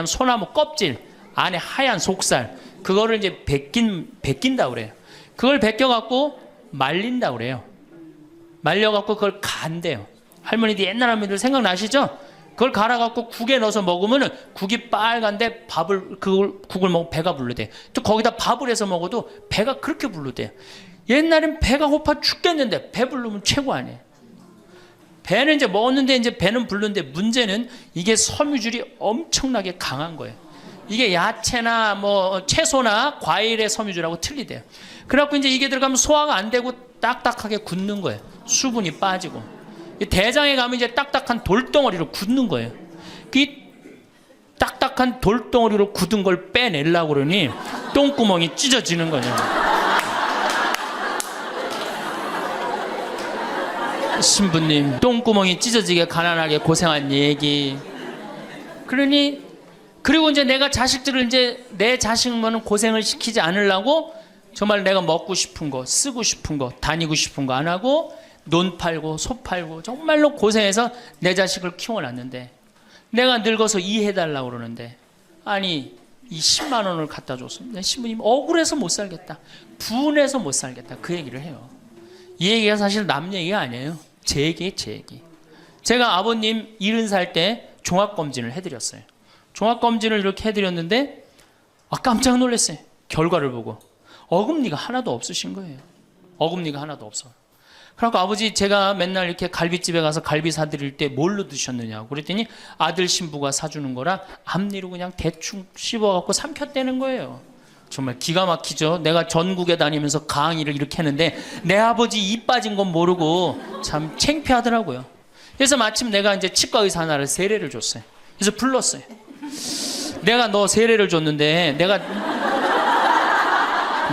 소나무 껍질 안에 하얀 속살 그거를 이제 벗긴다 그래요. 그걸 벗겨갖고 말린다 그래요. 말려갖고 그걸 간대요. 할머니들 옛날 할머니들 생각나시죠? 그걸 갈아갖고 국에 넣어서 먹으면 국이 빨간데 국을 먹으면 배가 부르대. 또 거기다 밥을 해서 먹어도 배가 그렇게 부르대. 옛날엔 배가 고파 죽겠는데 배 부르면 최고 아니에요. 배는 이제 먹었는데 이제 배는 부르는데 문제는 이게 섬유질이 엄청나게 강한 거예요. 이게 야채나 뭐 채소나 과일의 섬유질하고 틀리대요. 그래갖고 이제 이게 들어가면 소화가 안 되고 딱딱하게 굳는 거예요. 수분이 빠지고. 대장에 가면 이제 딱딱한 돌덩어리로 굳는 거예요. 그 딱딱한 돌덩어리로 굳은 걸 빼내려고 그러니 똥구멍이 찢어지는 거죠. 신부님, 똥구멍이 찢어지게 가난하게 고생한 얘기. 그리고 이제 내가 자식들을 이제 내 자식만은 고생을 시키지 않으려고 정말 내가 먹고 싶은 거, 쓰고 싶은 거, 다니고 싶은 거 안 하고 논 팔고 소 팔고 정말로 고생해서 내 자식을 키워놨는데 내가 늙어서 이해해달라고 그러는데 아니 이 10만 원을 갖다 줬습니다. 신부님 억울해서 못 살겠다. 분해서 못 살겠다. 그 얘기를 해요. 이 얘기가 사실 남 얘기가 아니에요. 제 얘기예요. 제 얘기. 제가 아버님 70살 때 종합검진을 해드렸어요. 종합검진을 이렇게 해드렸는데 깜짝 놀랐어요. 결과를 보고 어금니가 하나도 없으신 거예요. 어금니가 하나도 없어. 그러니까 아버지 제가 맨날 이렇게 갈비집에 가서 갈비 사드릴 때 뭘로 드셨느냐고 그랬더니 아들 신부가 사주는 거라 앞니로 그냥 대충 씹어갖고 삼켰다는 거예요. 정말 기가 막히죠. 내가 전국에 다니면서 강의를 이렇게 했는데 내 아버지 입 빠진 건 모르고 참 창피하더라고요. 그래서 마침 내가 이제 치과 의사 하나를 세례를 줬어요. 그래서 불렀어요. 내가 너 세례를 줬는데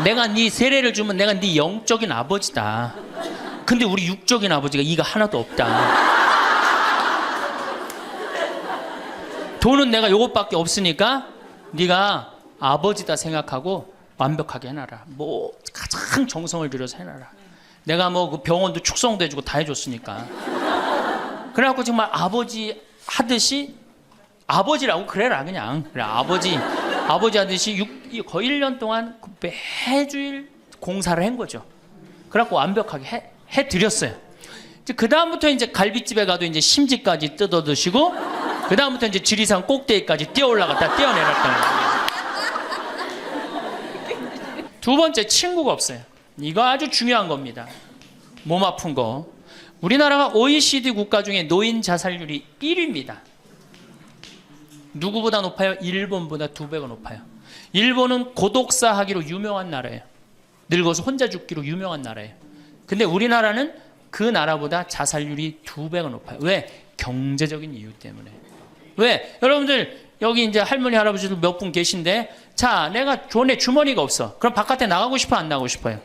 내가 네 세례를 주면 내가 네 영적인 아버지다. 근데 우리 육적인 아버지가 이가 하나도 없다. 돈은 내가 요것밖에 없으니까 네가 아버지다 생각하고 완벽하게 해놔라. 뭐 가장 정성을 들여서 해놔라. 내가 뭐 그 병원도 축성도 해주고 다 해줬으니까. 그래갖고 정말 아버지 하듯이 아버지라고 그래라 그냥. 그래 아버지 하듯이 거의 1년 동안 매주일 공사를 한 거죠. 그래갖고 완벽하게 해드렸어요. 그 다음부터 이제 갈비집에 가도 이제 심지까지 뜯어 드시고, 그 다음부터 이제 지리산 꼭대기까지 뛰어 올라갔다 뛰어내렸다. 두 번째, 친구가 없어요. 이거 아주 중요한 겁니다. 몸 아픈 거. 우리나라가 OECD 국가 중에 노인 자살률이 1위입니다. 누구보다 높아요? 일본보다 2배가 높아요. 일본은 고독사 하기로 유명한 나라예요. 늙어서 혼자 죽기로 유명한 나라예요. 근데 우리나라는 그 나라보다 자살률이 2배가 높아요. 왜? 경제적인 이유 때문에. 왜? 여러분들 여기 이제 할머니 할아버지들 몇 분 계신데, 자, 내가 돈에 주머니가 없어. 그럼 바깥에 나가고 싶어 안 나가고 싶어요?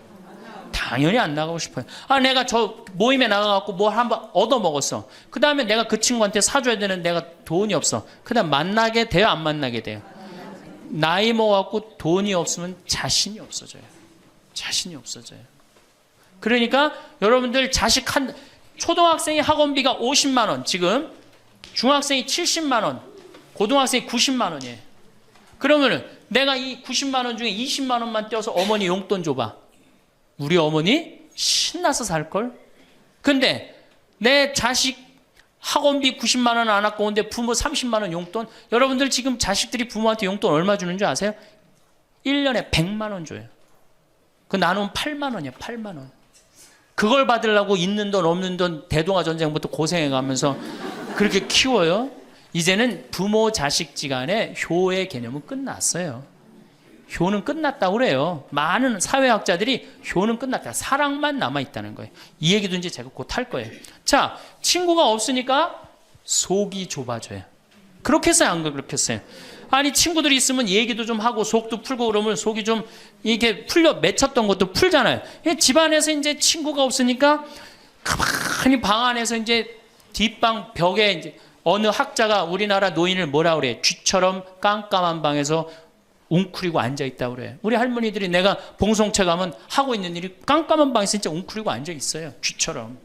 당연히 안 나가고 싶어요. 아, 내가 저 모임에 나가갖고 뭐 한번 얻어 먹었어. 그 다음에 내가 그 친구한테 사줘야 되는 내가 돈이 없어. 그 다음 만나게 돼요? 안 만나게 돼요? 나이 먹어갖고 돈이 없으면 자신이 없어져요. 자신이 없어져요. 그러니까 여러분들 자식 초등학생이 학원비가 50만 원, 지금 중학생이 70만 원, 고등학생이 90만 원이에요. 그러면은 내가 이 90만 원 중에 20만 원만 떼어서 어머니 용돈 줘봐. 우리 어머니 신나서 살걸? 근데 내 자식 학원비 90만 원 안 아까운데 부모 30만 원 용돈? 여러분들 지금 자식들이 부모한테 용돈 얼마 주는 줄 아세요? 1년에 100만 원 줘요. 그 나누면 8만 원이야, 8만 원. 그걸 받으려고 있는 돈 없는 돈 대동아 전쟁부터 고생해가면서 그렇게 키워요? 이제는 부모 자식지간의 효의 개념은 끝났어요. 효는 끝났다고 그래요. 많은 사회학자들이 효는 끝났다. 사랑만 남아있다는 거예요. 이 얘기도 이제 제가 곧 할 거예요. 자, 친구가 없으니까 속이 좁아져요. 그렇게 했어요? 안 그렇겠어요? 아니, 친구들이 있으면 얘기도 좀 하고 속도 풀고 그러면 속이 좀 이렇게 맺혔던 것도 풀잖아요. 집안에서 이제 친구가 없으니까 가만히 방 안에서 이제 뒷방 벽에 이제 어느 학자가 우리나라 노인을 뭐라 그래? 쥐처럼 깜깜한 방에서 웅크리고 앉아있다고 그래요. 우리 할머니들이 내가 봉송체 가면 하고 있는 일이 깜깜한 방에서 진짜 웅크리고 앉아있어요. 쥐처럼.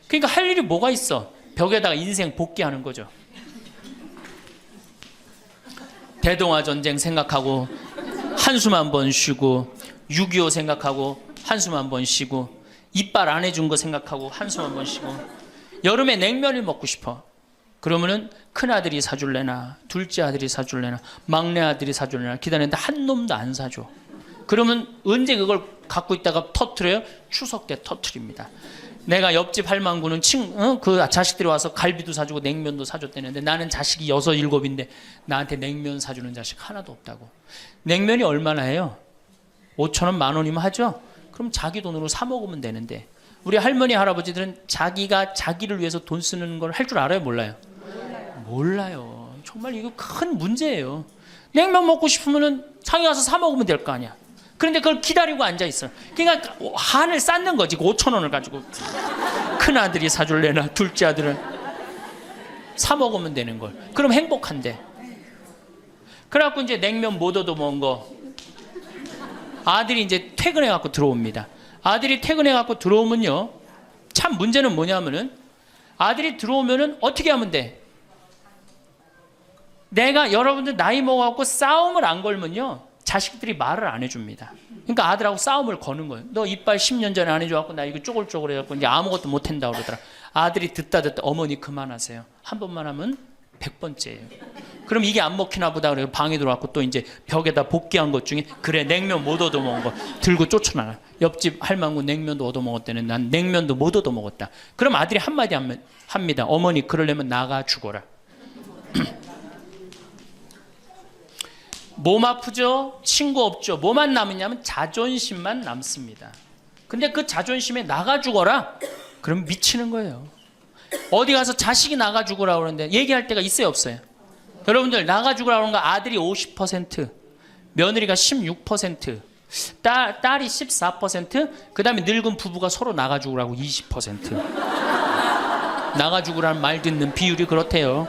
그러니까 할 일이 뭐가 있어? 벽에다가 인생 복귀하는 거죠. 대동아 전쟁 생각하고 한숨 한 번 쉬고, 6.25 생각하고 한숨 한 번 쉬고, 이빨 안 해준 거 생각하고 한숨 한 번 쉬고, 여름에 냉면을 먹고 싶어. 그러면은 큰아들이 사줄래나 둘째 아들이 사줄래나 막내 아들이 사줄래나 기다리는데 한 놈도 안 사줘. 그러면 언제 그걸 갖고 있다가 터트려요? 추석 때 터트립니다. 내가 옆집 할망구는 그 자식들이 와서 갈비도 사주고 냉면도 사줬다는데 나는 자식이 6, 7인데 나한테 냉면 사주는 자식 하나도 없다고. 냉면이 얼마나 해요? 5,000원, 10,000원이면 하죠? 그럼 자기 돈으로 사 먹으면 되는데, 우리 할머니 할아버지들은 자기가 자기를 위해서 돈 쓰는 걸 할 줄 알아요? 몰라요? 몰라요. 정말 이거 큰 문제예요. 냉면 먹고 싶으면은 상해 가서 사 먹으면 될 거 아니야. 그런데 그걸 기다리고 앉아 있어. 그러니까 한을 쌓는 거지. 5,000원을 가지고 큰 아들이 사줄래나 둘째 아들은 사 먹으면 되는 걸. 그럼 행복한데. 그래갖고 이제 냉면 못 얻어 먹은 거 아들이 이제 퇴근해 갖고 들어옵니다. 아들이 퇴근해 갖고 들어오면요, 참 문제는 뭐냐면은 아들이 들어오면은 어떻게 하면 돼? 내가 여러분들 나이 먹어갖고 싸움을 안 걸면요, 자식들이 말을 안 해줍니다. 그러니까 아들하고 싸움을 거는 거예요. 너 이빨 10년 전에 안 해줘갖고 나 이거 쪼글쪼글 해갖고 이제 아무것도 못한다 그러더라. 아들이 듣다 어머니 그만하세요. 한 번만 하면 100번째예요. 그럼 이게 안 먹히나 보다 그래서 방에 들어왔고 또 이제 벽에다 복귀한 것 중에 그래 냉면 못 얻어 먹은 거 들고 쫓아나가. 옆집 할망구 냉면도 얻어 먹었다는 난 냉면도 못 얻어 먹었다. 그럼 아들이 한마디 합니다. 어머니 그러려면 나가 죽어라. 몸 아프죠? 친구 없죠? 뭐만 남으냐면 자존심만 남습니다. 근데 그 자존심에 나가 죽어라? 그럼 미치는 거예요. 어디 가서 자식이 나가 죽으라고 그러는데 얘기할 때가 있어요, 없어요? 여러분들 나가 죽으라고 그러는 거 아들이 50%, 며느리가 16%, 딸이 14%, 그 다음에 늙은 부부가 서로 나가 죽으라고 20%. 나가 죽으라는 말 듣는 비율이 그렇대요.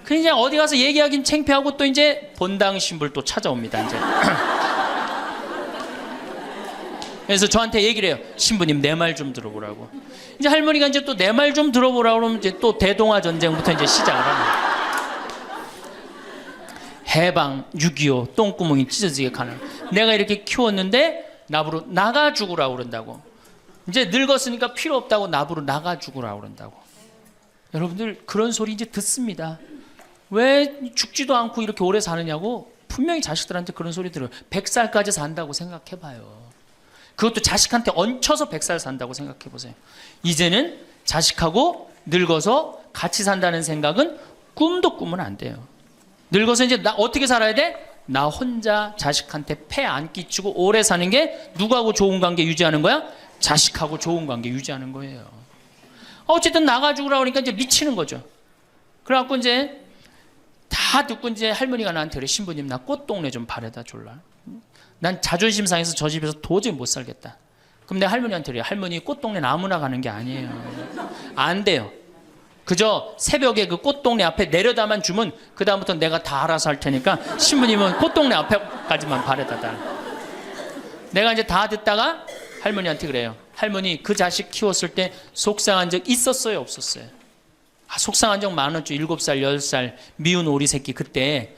그냥 어디 가서 얘기하긴 창피하고 또 이제 본당 신부를 또 찾아옵니다. 이제. 그래서 저한테 얘기를 해요. 신부님 내 말 좀 들어보라고. 이제 할머니가 이제 또 내 말 좀 들어보라고 그러면 이제 또 대동아 전쟁부터 이제 시작을 합니다. 해방, 6.25, 똥구멍이 찢어지게 가는. 내가 이렇게 키웠는데 나부로 나가 죽으라고 그런다고. 이제 늙었으니까 필요 없다고 나부로 나가 죽으라고 그런다고. 여러분들 그런 소리 이제 듣습니다. 왜 죽지도 않고 이렇게 오래 사느냐고 분명히 자식들한테 그런 소리 들어요. 100살까지 산다고 생각해봐요. 그것도 자식한테 얹혀서 100살 산다고 생각해보세요. 이제는 자식하고 늙어서 같이 산다는 생각은 꿈도 꾸면 안 돼요. 늙어서 이제 나 어떻게 살아야 돼? 나 혼자 자식한테 폐 안 끼치고 오래 사는 게 누구하고 좋은 관계 유지하는 거야? 자식하고 좋은 관계 유지하는 거예요. 어쨌든 나가 죽으라고 그러니까 이제 미치는 거죠. 그래갖고 이제 다 듣고 이제 할머니가 나한테 그래. 신부님 나 꽃동네 좀 바래다 줄라. 난 자존심 상해서 저 집에서 도저히 못 살겠다. 그럼 내가 할머니한테 그래. 할머니 꽃동네 아무나 가는 게 아니에요. 안 돼요. 그저 새벽에 그 꽃동네 앞에 내려다만 주면 그 다음부터 내가 다 알아서 할 테니까 신부님은 꽃동네 앞에까지만 바래다 달. 내가 이제 다 듣다가 할머니한테 그래요. 할머니 그 자식 키웠을 때 속상한 적 있었어요 없었어요? 속상한 적 많았죠. 7살 10살 미운 오리 새끼 그때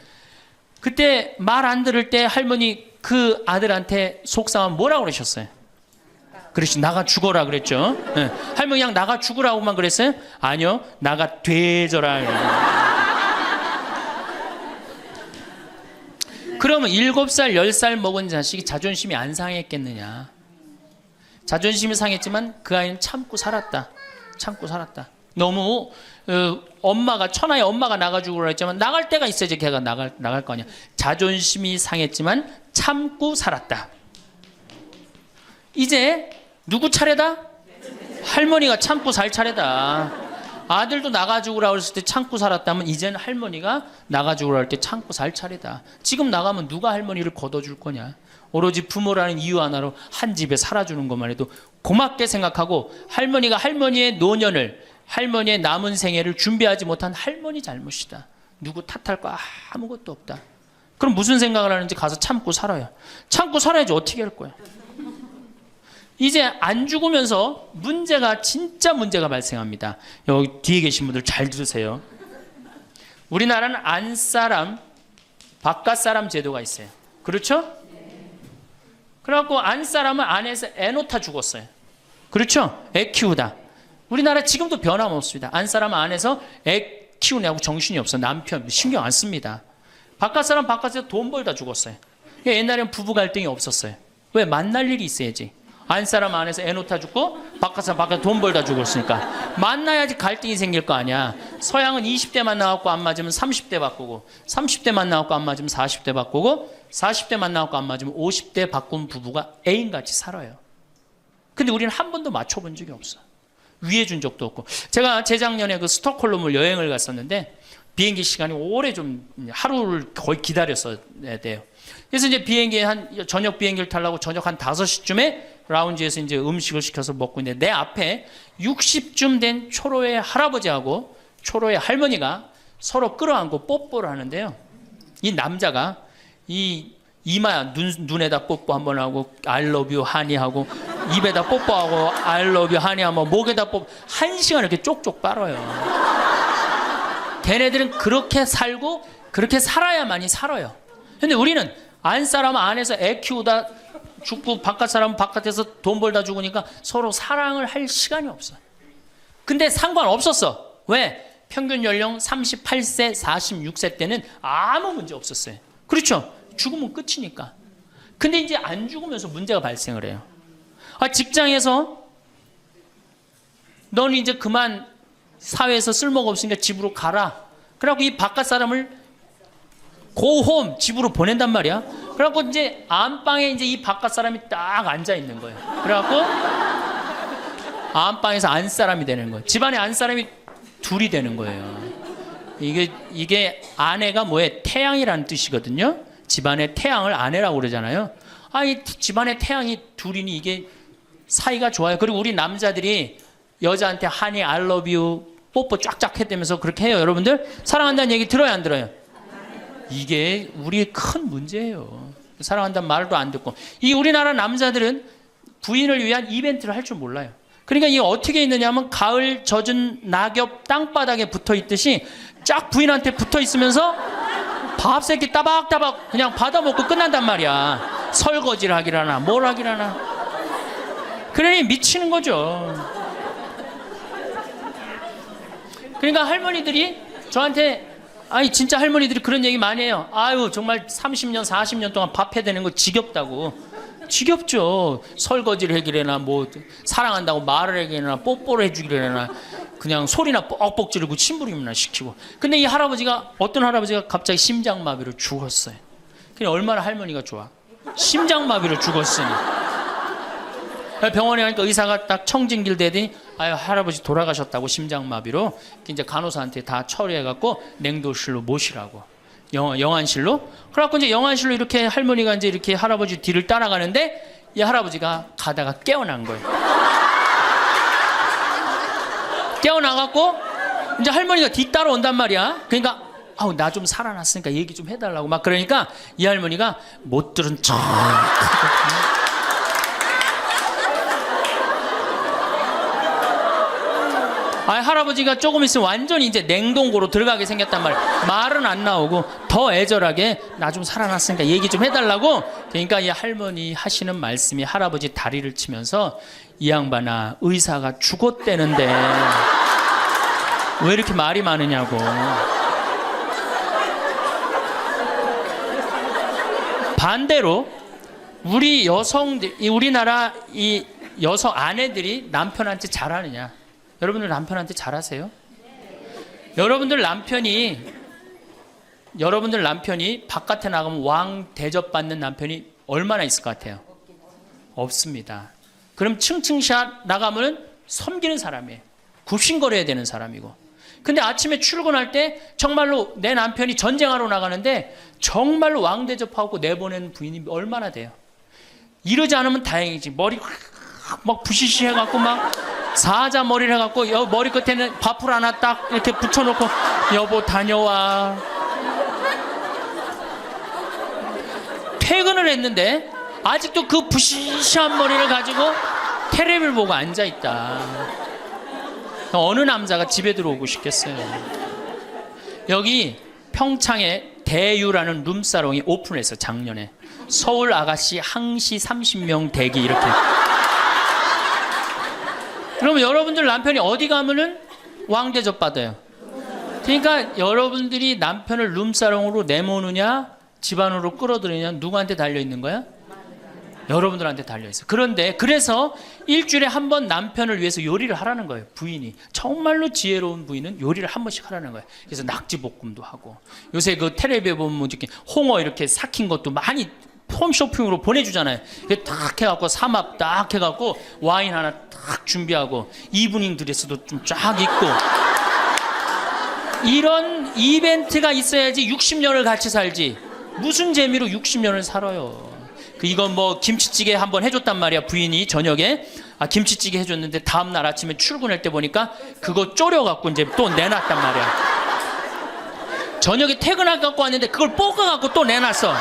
말 안 들을 때 할머니 그 아들한테 속상하면 뭐라고 그러셨어요? 그렇지 나가 죽어라 그랬죠. 네. 할머니 그냥 나가 죽으라고만 그랬어요? 아니요 나가 되져라. 그러면 7살 10살 먹은 자식이 자존심이 안 상했겠느냐. 자존심이 상했지만 그 아이는 참고 살았다. 너무 엄마가 천하의 엄마가 나가 죽으라 했지만 나갈 때가 있어야지 걔가 나갈 거 아니야. 자존심이 상했지만 참고 살았다. 이제 누구 차례다? 할머니가 참고 살 차례다. 아들도 나가 죽으라 그랬을 때 참고 살았다면 이제는 할머니가 나가 죽으라 할 때 참고 살 차례다. 지금 나가면 누가 할머니를 걷어줄 거냐. 오로지 부모라는 이유 하나로 한 집에 살아주는 것만 해도 고맙게 생각하고 할머니가 할머니의 노년을 할머니의 남은 생애를 준비하지 못한 할머니 잘못이다. 누구 탓할 거 아무것도 없다. 그럼 무슨 생각을 하는지 가서 참고 살아요. 참고 살아야지 어떻게 할 거야. 이제 안 죽으면서 진짜 문제가 발생합니다. 여기 뒤에 계신 분들 잘 들으세요. 우리나라는 안사람, 바깥사람 제도가 있어요. 그렇죠? 그래갖고 안사람은 안에서 애 놓다 죽었어요. 그렇죠? 애 키우다. 우리나라 지금도 변함없습니다. 안사람은 안에서 애 키우냐고 정신이 없어. 남편 신경 안 씁니다. 바깥사람 바깥에서 돈 벌다 죽었어요. 옛날에는 부부 갈등이 없었어요. 왜? 만날 일이 있어야지. 안사람 안에서 애 놓다 죽고 바깥사람 바깥에서 돈 벌다 죽었으니까 만나야지 갈등이 생길 거 아니야. 서양은 20대만 나왔고 안 맞으면 30대 바꾸고 30대만 나왔고 안 맞으면 40대 바꾸고 40대만 나왔고 안 맞으면 50대 바꾼 부부가 애인같이 살아요. 근데 우리는 한 번도 맞춰본 적이 없어. 위해준 적도 없고. 제가 재작년에 그 스톡홀름을 여행을 갔었는데 비행기 시간이 오래 좀 하루를 거의 기다렸어야 돼요. 그래서 이제 저녁 비행기를 타려고 저녁 한 5시쯤에 라운지에서 이제 음식을 시켜서 먹고 있는데 내 앞에 60쯤 된 초로의 할아버지하고 초로의 할머니가 서로 끌어안고 뽀뽀를 하는데요. 이 남자가 이 이마 눈에다 뽀뽀 한번 하고 I love you 하니 하고 입에다 뽀뽀하고 I love you 하니 하고 목에다 뽀뽀 1시간 이렇게 쪽쪽 빨아요. 걔네들은 그렇게 살고 그렇게 살아야만이 살아요. 근데 우리는 안 사람은 안에서 애 키우다 죽고 바깥 사람은 바깥에서 돈 벌다 죽으니까 서로 사랑을 할 시간이 없어. 근데 상관없었어. 왜? 평균 연령 38세 46세 때는 아무 문제 없었어요. 그렇죠? 죽으면 끝이니까. 근데 이제 안 죽으면서 문제가 발생을 해요. 직장에서 너는 이제 그만 사회에서 쓸모가 없으니까 집으로 가라. 그래갖고 이 바깥 사람을 고홈 집으로 보낸단 말이야. 그래갖고 이제 안방에 이제 이 바깥 사람이 딱 앉아 있는 거예요. 그래갖고 안방에서 안 사람이 되는 거예요. 집안에 안 사람이 둘이 되는 거예요. 이게 아내가 뭐에 태양이라는 뜻이거든요. 집안의 태양을 아내라고 그러잖아요. 아니 집안의 태양이 둘이니 이게 사이가 좋아요. 그리고 우리 남자들이 여자한테 하니 I love you 뽀뽀 쫙쫙 했다면서 그렇게 해요. 여러분들 사랑한다는 얘기 들어요 안 들어요? 이게 우리의 큰 문제예요. 사랑한다는 말도 안 듣고. 이 우리나라 남자들은 부인을 위한 이벤트를 할 줄 몰라요. 그러니까 이게 어떻게 있느냐면 가을 젖은 낙엽 땅바닥에 붙어 있듯이 쫙 부인한테 붙어 있으면서 밥 새끼 따박따박 그냥 받아먹고 끝난단 말이야. 설거지를 하기라나 뭘 하기라나. 그러니 미치는 거죠. 그러니까 할머니들이 저한테 아니 진짜 할머니들이 그런 얘기 많이 해요. 아유 정말 30년 40년 동안 밥 해야 되는 거 지겹다고. 지겹죠. 설거지를 해기래나 뭐 사랑한다고 말을 해기래나 뽀뽀를 해주기래나 그냥 소리나 뻑뻑 지르고 침부림이나 시키고. 근데 이 할아버지가 어떤 할아버지가 갑자기 심장마비로 죽었어요. 그냥 얼마나 할머니가 좋아. 심장마비로 죽었으니. 병원에 가니까 의사가 딱 청진길 대더니 아유 할아버지 돌아가셨다고 심장마비로. 이제 간호사한테 다 처리해갖고 냉도실로 모시라고. 영안실로. 그래갖고 이제 영안실로 이렇게 할머니가 이제 이렇게 할아버지 뒤를 따라가는데 이 할아버지가 가다가 깨어난 거예요. 깨어나갖고 이제 할머니가 뒤 따라온단 말이야. 그러니까 아우 나 좀 살아났으니까 얘기 좀 해달라고 막 그러니까 이 할머니가 못 들은 척. 아 할아버지가 조금 있으면 완전히 이제 냉동고로 들어가게 생겼단 말이야. 말은 안 나오고 더 애절하게 나 좀 살아났으니까 얘기 좀 해달라고. 그러니까 이 할머니 하시는 말씀이 할아버지 다리를 치면서 이 양반아 의사가 죽었대는데 왜 이렇게 말이 많으냐고. 반대로 우리 여성들, 우리나라 이 여성 아내들이 남편한테 잘하느냐? 여러분들 남편한테 잘하세요? 여러분들 남편이 바깥에 나가면 왕 대접받는 남편이 얼마나 있을 것 같아요? 없습니다. 그럼 층층샷 나가면 섬기는 사람이에요. 굽신거려야 되는 사람이고. 근데 아침에 출근할 때 정말로 내 남편이 전쟁하러 나가는데 정말로 왕 대접하고 내보낸 부인이 얼마나 돼요? 이러지 않으면 다행이지. 머리 막 부시시 해갖고 막 사자 머리를 해갖고 머리 끝에는 밥풀 하나 딱 이렇게 붙여놓고 여보 다녀와. 퇴근을 했는데 아직도 그 부시시한 머리를 가지고 테레비를 보고 앉아있다. 어느 남자가 집에 들어오고 싶겠어요. 여기 평창에 대유라는 룸사롱이 오픈했어 작년에. 서울 아가씨 항시 30명 대기 이렇게. 그러면 여러분들 남편이 어디 가면은 왕대접 받아요. 그러니까 여러분들이 남편을 룸사롱으로 내모느냐 집안으로 끌어들이냐 누구한테 달려있는 거야? 여러분들한테 달려있어요. 그런데 그래서 일주일에 한 번 남편을 위해서 요리를 하라는 거예요. 부인이. 정말로 지혜로운 부인은 요리를 한 번씩 하라는 거예요. 그래서 낙지볶음도 하고 요새 그 텔레비에 보면 이렇게 홍어 이렇게 삭힌 것도 많이 홈쇼핑으로 보내주잖아요. 딱 해갖고 삼합 딱 해갖고 와인 하나 딱 준비하고 이브닝 드레스도 좀 쫙 입고 이런 이벤트가 있어야지 60년을 같이 살지. 무슨 재미로 60년을 살아요. 이건 뭐 김치찌개 한번 해줬단 말이야. 부인이 저녁에 김치찌개 해줬는데 다음날 아침에 출근할 때 보니까 그거 졸여갖고 이제 또 내놨단 말이야. 저녁에 퇴근할 갖고 왔는데 그걸 볶아갖고 또 내놨어.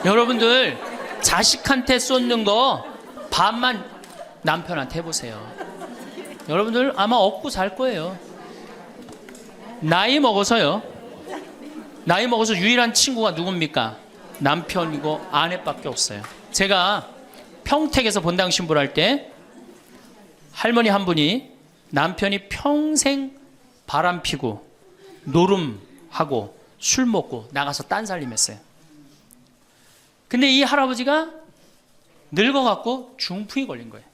여러분들 자식한테 쏟는 거 반만 남편한테 해보세요. 여러분들 아마 얻고 살 거예요. 나이 먹어서 유일한 친구가 누굽니까? 남편이고 아내밖에 없어요. 제가 평택에서 본당 신부를 할 때 할머니 한 분이 남편이 평생 바람 피고 노름하고 술 먹고 나가서 딴살림했어요. 근데 이 할아버지가 늙어갖고 중풍이 걸린 거예요.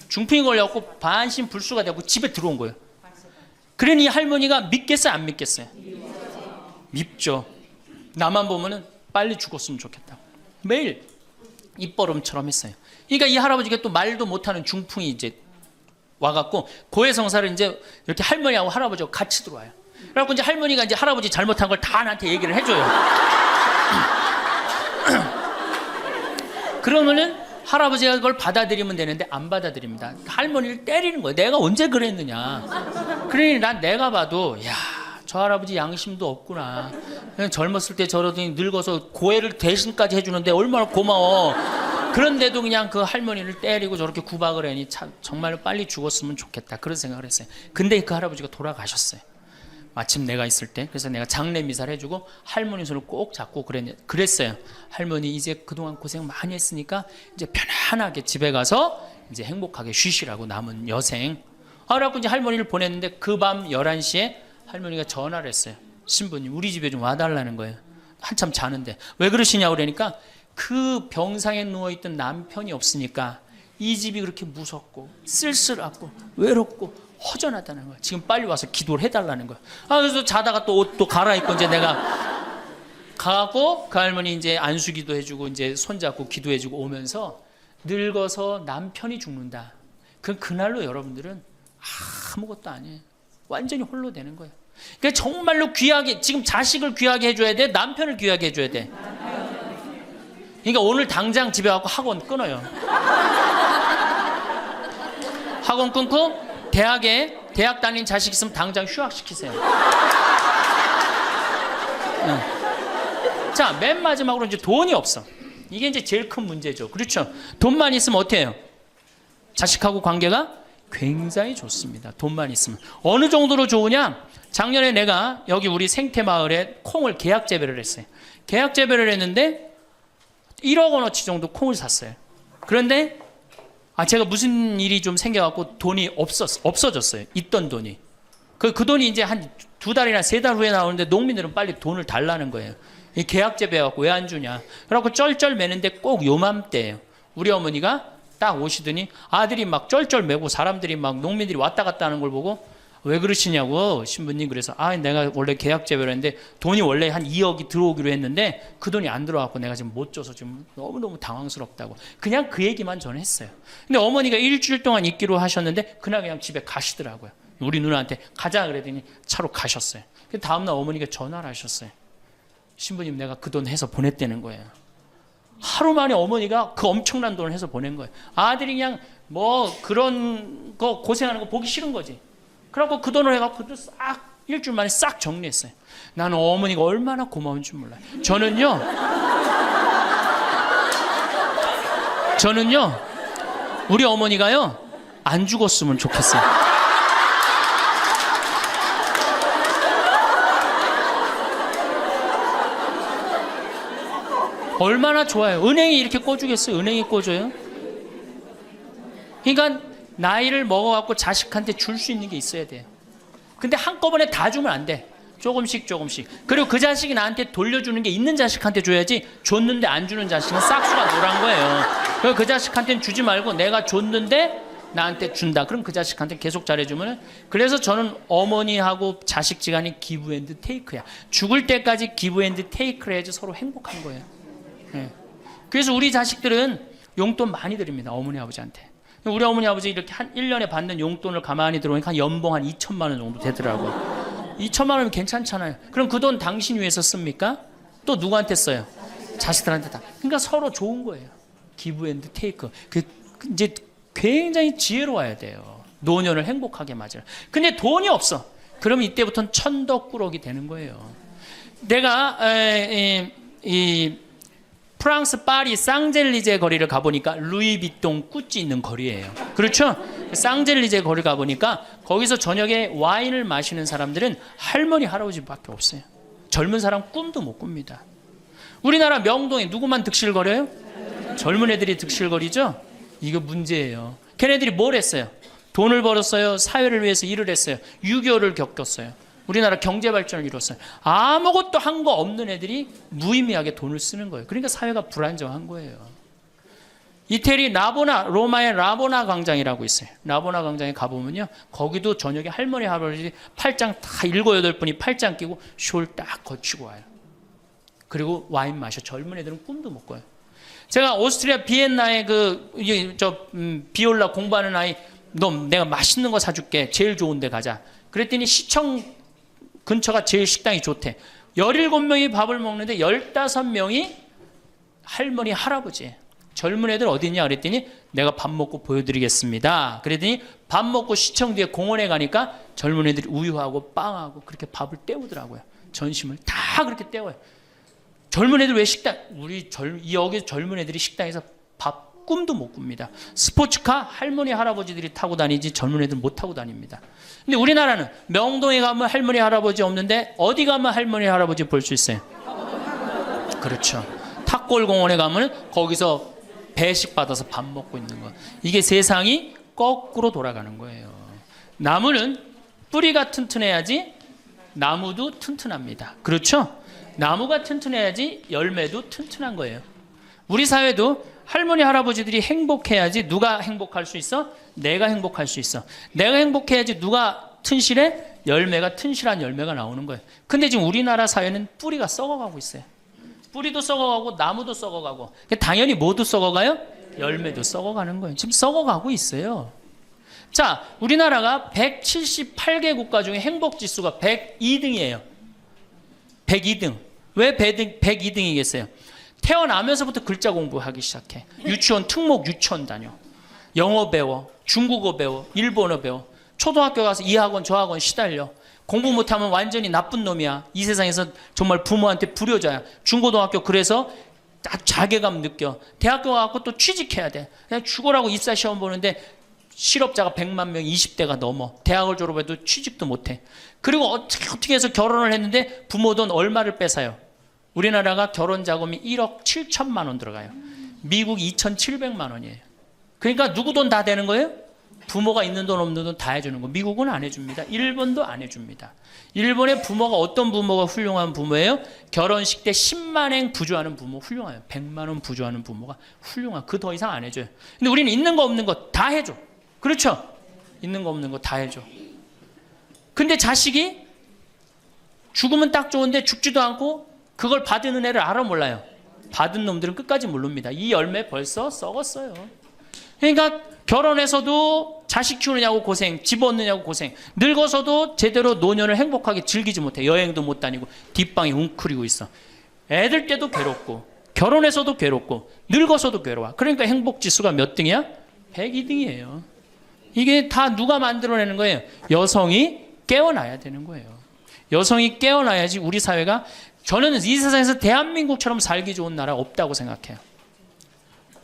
중풍이 걸려갖고 반신불수가 되고 집에 들어온 거예요. 그러니 이 할머니가 믿겠어요? 안 믿겠어요? 밉죠. 나만 보면은 빨리 죽었으면 좋겠다. 매일 입버릇처럼 했어요. 그러니까 이 할아버지가 또 말도 못하는 중풍이 이제 와갖고 고해성사를 이제 이렇게 할머니하고 할아버지하고 같이 들어와요. 그래갖고 이제 할머니가 이제 할아버지 잘못한 걸 다 나한테 얘기를 해줘요. 그러면은 할아버지가 그걸 받아들이면 되는데 안 받아들입니다. 할머니를 때리는 거예요. 내가 언제 그랬느냐. 그러니 난 내가 봐도 야, 저 할아버지 양심도 없구나. 그냥 젊었을 때 저러더니 늙어서 고해를 대신까지 해주는데 얼마나 고마워. 그런데도 그냥 그 할머니를 때리고 저렇게 구박을 하니 참 정말 빨리 죽었으면 좋겠다. 그런 생각을 했어요. 근데 그 할아버지가 돌아가셨어요. 마침 내가 있을 때. 그래서 내가 장례 미사를 해주고 할머니 손을 꼭 잡고 그랬어요. 할머니 이제 그동안 고생 많이 했으니까 이제 편안하게 집에 가서 이제 행복하게 쉬시라고 남은 여생. 그래갖고 이제 할머니를 보냈는데 그 밤 11시에 할머니가 전화를 했어요. 신부님 우리 집에 좀 와달라는 거예요. 한참 자는데. 왜 그러시냐고 그러니까 그 병상에 누워있던 남편이 없으니까 이 집이 그렇게 무섭고 쓸쓸하고 외롭고 허전하다는 거야. 지금 빨리 와서 기도를 해달라는 거야. 그래서 자다가 또 옷도 갈아입고 이제 내가 가고 그 할머니 이제 안수기도 해주고 이제 손잡고 기도해주고 오면서 늙어서 남편이 죽는다. 그날로 여러분들은 아무것도 아니에요. 완전히 홀로 되는 거예요. 그러니까 정말로 귀하게 지금 자식을 귀하게 해줘야 돼. 남편을 귀하게 해줘야 돼. 그러니까 오늘 당장 집에 가고 학원 끊어요. 학원 끊고 대학 다닌 자식 있으면 당장 휴학시키세요. 자, 맨 마지막으로 이제 돈이 없어. 이게 이제 제일 큰 문제죠. 그렇죠? 돈만 있으면 어때요? 해요? 자식하고 관계가 굉장히 좋습니다. 돈만 있으면. 어느 정도로 좋으냐? 작년에 내가 여기 우리 생태마을에 콩을 계약 재배를 했어요. 계약 재배를 했는데 1억 원어치 정도 콩을 샀어요. 그런데 제가 무슨 일이 좀 생겨갖고 돈이 없어졌어요. 있던 돈이. 그 돈이 이제 한 2달이나 3달 후에 나오는데 농민들은 빨리 돈을 달라는 거예요. 이 계약 재배해갖고 왜 안 주냐. 그래갖고 쩔쩔 매는데 꼭 요맘때예요. 우리 어머니가 딱 오시더니 아들이 막 쩔쩔 매고 사람들이 막 농민들이 왔다 갔다 하는 걸 보고 왜 그러시냐고 신부님. 그래서 내가 원래 계약 재배를 했는데 돈이 원래 한 2억이 들어오기로 했는데 그 돈이 안 들어왔고 내가 지금 못 줘서 지금 너무너무 당황스럽다고 그냥 그 얘기만 저는 했어요. 근데 어머니가 일주일 동안 있기로 하셨는데 그날 그냥 집에 가시더라고요. 우리 누나한테 가자 그랬더니 차로 가셨어요. 다음날 어머니가 전화를 하셨어요. 신부님 내가 그 돈 해서 보냈다는 거예요. 하루 만에 어머니가 그 엄청난 돈을 해서 보낸 거예요. 아들이 그냥 뭐 그런 거 고생하는 거 보기 싫은 거지. 그래갖고 그 돈을 해갖고 싹 일주일 만에 싹 정리했어요. 나는 어머니가 얼마나 고마운 줄 몰라요. 저는요 우리 어머니가요 안 죽었으면 좋겠어요. 얼마나 좋아요. 은행이 이렇게 꿔주겠어요? 은행이 꿔줘요? 그러니까 나이를 먹어갖고 자식한테 줄 수 있는 게 있어야 돼요. 근데 한꺼번에 다 주면 안 돼. 조금씩. 그리고 그 자식이 나한테 돌려주는 게 있는 자식한테 줘야지 줬는데 안 주는 자식은 싹수가 노란 거예요. 그래서 그 자식한테는 주지 말고 내가 줬는데 나한테 준다. 그럼 그 자식한테 계속 잘해주면. 그래서 저는 어머니하고 자식 지간이 기브 앤드 테이크야. 죽을 때까지 기브 앤드 테이크를 해야지 서로 행복한 거예요. 네. 그래서 우리 자식들은 용돈 많이 드립니다. 어머니 아버지한테. 우리 어머니 아버지 이렇게 한 1년에 받는 용돈을 가만히 들어보니까 한 연봉 한 2천만 원 정도 되더라고요. 2천만 원이면 괜찮잖아요. 그럼 그 돈 당신 위해서 씁니까? 또 누구한테 써요? 자식들한테 다. 그러니까 서로 좋은 거예요. 기브 앤드 테이크. 이제 굉장히 지혜로워야 돼요. 노년을 행복하게 맞아요. 근데 돈이 없어. 그러면 이때부터는 천덕꾸러기 되는 거예요. 내가 프랑스 파리 쌍젤리제 거리를 가보니까 루이비통 꾸찌 있는 거리예요. 그렇죠? 쌍젤리제 거리 가보니까 거기서 저녁에 와인을 마시는 사람들은 할머니 할아버지밖에 없어요. 젊은 사람 꿈도 못 꿉니다. 우리나라 명동에 누구만 득실거려요? 젊은 애들이 득실거리죠? 이거 문제예요. 걔네들이 뭘 했어요? 돈을 벌었어요. 사회를 위해서 일을 했어요. 6.25를 겪었어요. 우리나라 경제 발전을 이뤘어요. 아무것도 한 거 없는 애들이 무의미하게 돈을 쓰는 거예요. 그러니까 사회가 불안정한 거예요. 이태리 로마의 라보나 광장이라고 있어요. 라보나 광장에 가보면요, 거기도 저녁에 할머니 할아버지 팔짱 다 7, 8분이 팔짱 끼고 숄 딱 거치고 와요. 그리고 와인 마셔. 젊은 애들은 꿈도 못 꿔요. 제가 오스트리아 비엔나에 비올라 공부하는 아이 너 내가 맛있는 거 사줄게. 제일 좋은 데 가자. 그랬더니 시청 근처가 제일 식당이 좋대. 17명이 밥을 먹는데 15명이 할머니, 할아버지. 젊은 애들 어디 있냐 그랬더니 내가 밥 먹고 보여드리겠습니다. 그랬더니 밥 먹고 시청 뒤에 공원에 가니까 젊은 애들이 우유하고 빵하고 그렇게 밥을 때우더라고요. 전심을 다 그렇게 때워요. 젊은 애들 왜 식당, 여기 젊은 애들이 식당에서 밥 꿈도 못 꿉니다. 스포츠카 할머니, 할아버지들이 타고 다니지 젊은 애들 못 타고 다닙니다. 근데 우리나라는 명동에 가면 할머니, 할아버지 없는데 어디 가면 할머니, 할아버지 볼 수 있어요? 그렇죠. 탑골공원에 가면 거기서 배식 받아서 밥 먹고 있는 거. 이게 세상이 거꾸로 돌아가는 거예요. 나무는 뿌리가 튼튼해야지 나무도 튼튼합니다. 그렇죠? 나무가 튼튼해야지 열매도 튼튼한 거예요. 우리 사회도 할머니, 할아버지들이 행복해야지 누가 행복할 수 있어? 내가 행복할 수 있어. 내가 행복해야지 누가 튼실해? 열매가 튼실한 열매가 나오는 거예요. 근데 지금 우리나라 사회는 뿌리가 썩어가고 있어요. 뿌리도 썩어가고 나무도 썩어가고 당연히 모두 썩어가요? 열매도 썩어가는 거예요. 지금 썩어가고 있어요. 자, 우리나라가 178개 국가 중에 행복지수가 102등이에요. 102등. 왜 102등이겠어요? 태어나면서부터 글자 공부하기 시작해. 유치원 특목 유치원 다녀. 영어 배워. 중국어 배워. 일본어 배워. 초등학교 가서 이 학원 저 학원 시달려. 공부 못하면 완전히 나쁜 놈이야. 이 세상에서 정말 부모한테 불효자야. 중고등학교 그래서 딱 자괴감 느껴. 대학교 가서 또 취직해야 돼. 그냥 죽어라고 입사 시험 보는데 실업자가 100만 명, 20대가 넘어. 대학을 졸업해도 취직도 못해. 그리고 어떻게 해서 결혼을 했는데 부모 돈 얼마를 뺏어요? 우리나라가 결혼 자금이 1억 7천만 원 들어가요. 미국 2,700만 원이에요. 그러니까 누구 돈 다 되는 거예요? 부모가 있는 돈 없는 돈 다 해주는 거. 미국은 안 해줍니다. 일본도 안 해줍니다. 일본의 부모가 어떤 부모가 훌륭한 부모예요? 결혼식 때 10만엔 부조하는 부모 훌륭해요. 100만 원 부조하는 부모가 훌륭한. 그 더 이상 안 해줘요. 근데 우리는 있는 거 없는 거 다 해줘. 그렇죠? 있는 거 없는 거 다 해줘. 근데 자식이 죽으면 딱 좋은데 죽지도 않고 그걸 받은 은혜를 알아 몰라요. 받은 놈들은 끝까지 모릅니다. 이 열매 벌써 썩었어요. 그러니까 결혼해서도 자식 키우느냐고 고생, 집 얻느냐고 고생, 늙어서도 제대로 노년을 행복하게 즐기지 못해. 여행도 못 다니고 뒷방에 웅크리고 있어. 애들 때도 괴롭고 결혼해서도 괴롭고 늙어서도 괴로워. 그러니까 행복지수가 몇 등이야? 102등이에요. 이게 다 누가 만들어내는 거예요? 여성이 깨어나야 되는 거예요. 여성이 깨어나야지 우리 사회가, 저는 이 세상에서 대한민국처럼 살기 좋은 나라 없다고 생각해요.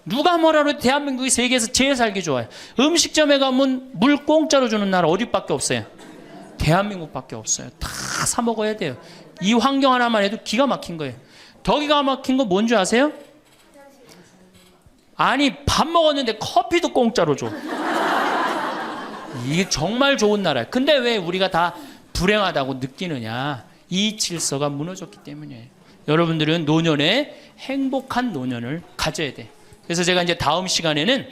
누가 뭐라도 대한민국이 세계에서 제일 살기 좋아요. 음식점에 가면 물 공짜로 주는 나라 어디밖에 없어요? 대한민국밖에 없어요. 다 사 먹어야 돼요. 이 환경 하나만 해도 기가 막힌 거예요. 더 기가 막힌 거 뭔지 아세요? 아니, 밥 먹었는데 커피도 공짜로 줘. 이게 정말 좋은 나라예요. 근데 왜 우리가 다 불행하다고 느끼느냐? 이 질서가 무너졌기 때문이에요. 여러분들은 노년에 행복한 노년을 가져야 돼. 그래서 제가 이제 다음 시간에는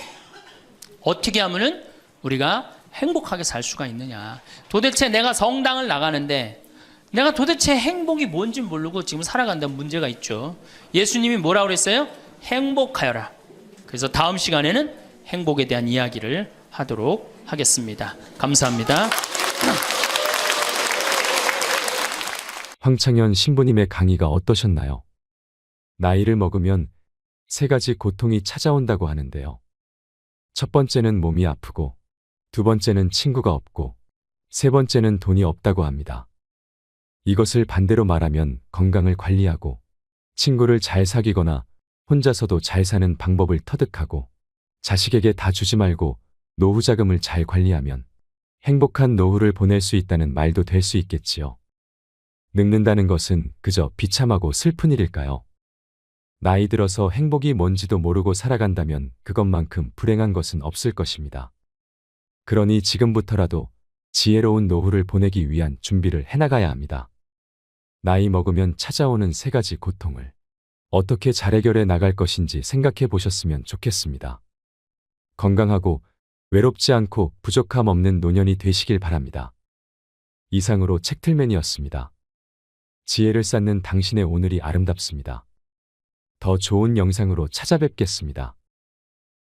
어떻게 하면은 우리가 행복하게 살 수가 있느냐. 도대체 내가 성당을 나가는데 내가 도대체 행복이 뭔지 모르고 지금 살아간다는 문제가 있죠. 예수님이 뭐라고 그랬어요? 행복하여라. 그래서 다음 시간에는 행복에 대한 이야기를 하도록 하겠습니다. 감사합니다. 황창현 신부님의 강의가 어떠셨나요? 나이를 먹으면 3가지 고통이 찾아온다고 하는데요. 첫 번째는 몸이 아프고, 두 번째는 친구가 없고, 세 번째는 돈이 없다고 합니다. 이것을 반대로 말하면 건강을 관리하고, 친구를 잘 사귀거나 혼자서도 잘 사는 방법을 터득하고, 자식에게 다 주지 말고 노후 자금을 잘 관리하면 행복한 노후를 보낼 수 있다는 말도 될 수 있겠지요. 늙는다는 것은 그저 비참하고 슬픈 일일까요? 나이 들어서 행복이 뭔지도 모르고 살아간다면 그것만큼 불행한 것은 없을 것입니다. 그러니 지금부터라도 지혜로운 노후를 보내기 위한 준비를 해나가야 합니다. 나이 먹으면 찾아오는 3가지 고통을 어떻게 잘 해결해 나갈 것인지 생각해 보셨으면 좋겠습니다. 건강하고 외롭지 않고 부족함 없는 노년이 되시길 바랍니다. 이상으로 책틀맨이었습니다. 지혜를 쌓는 당신의 오늘이 아름답습니다. 더 좋은 영상으로 찾아뵙겠습니다.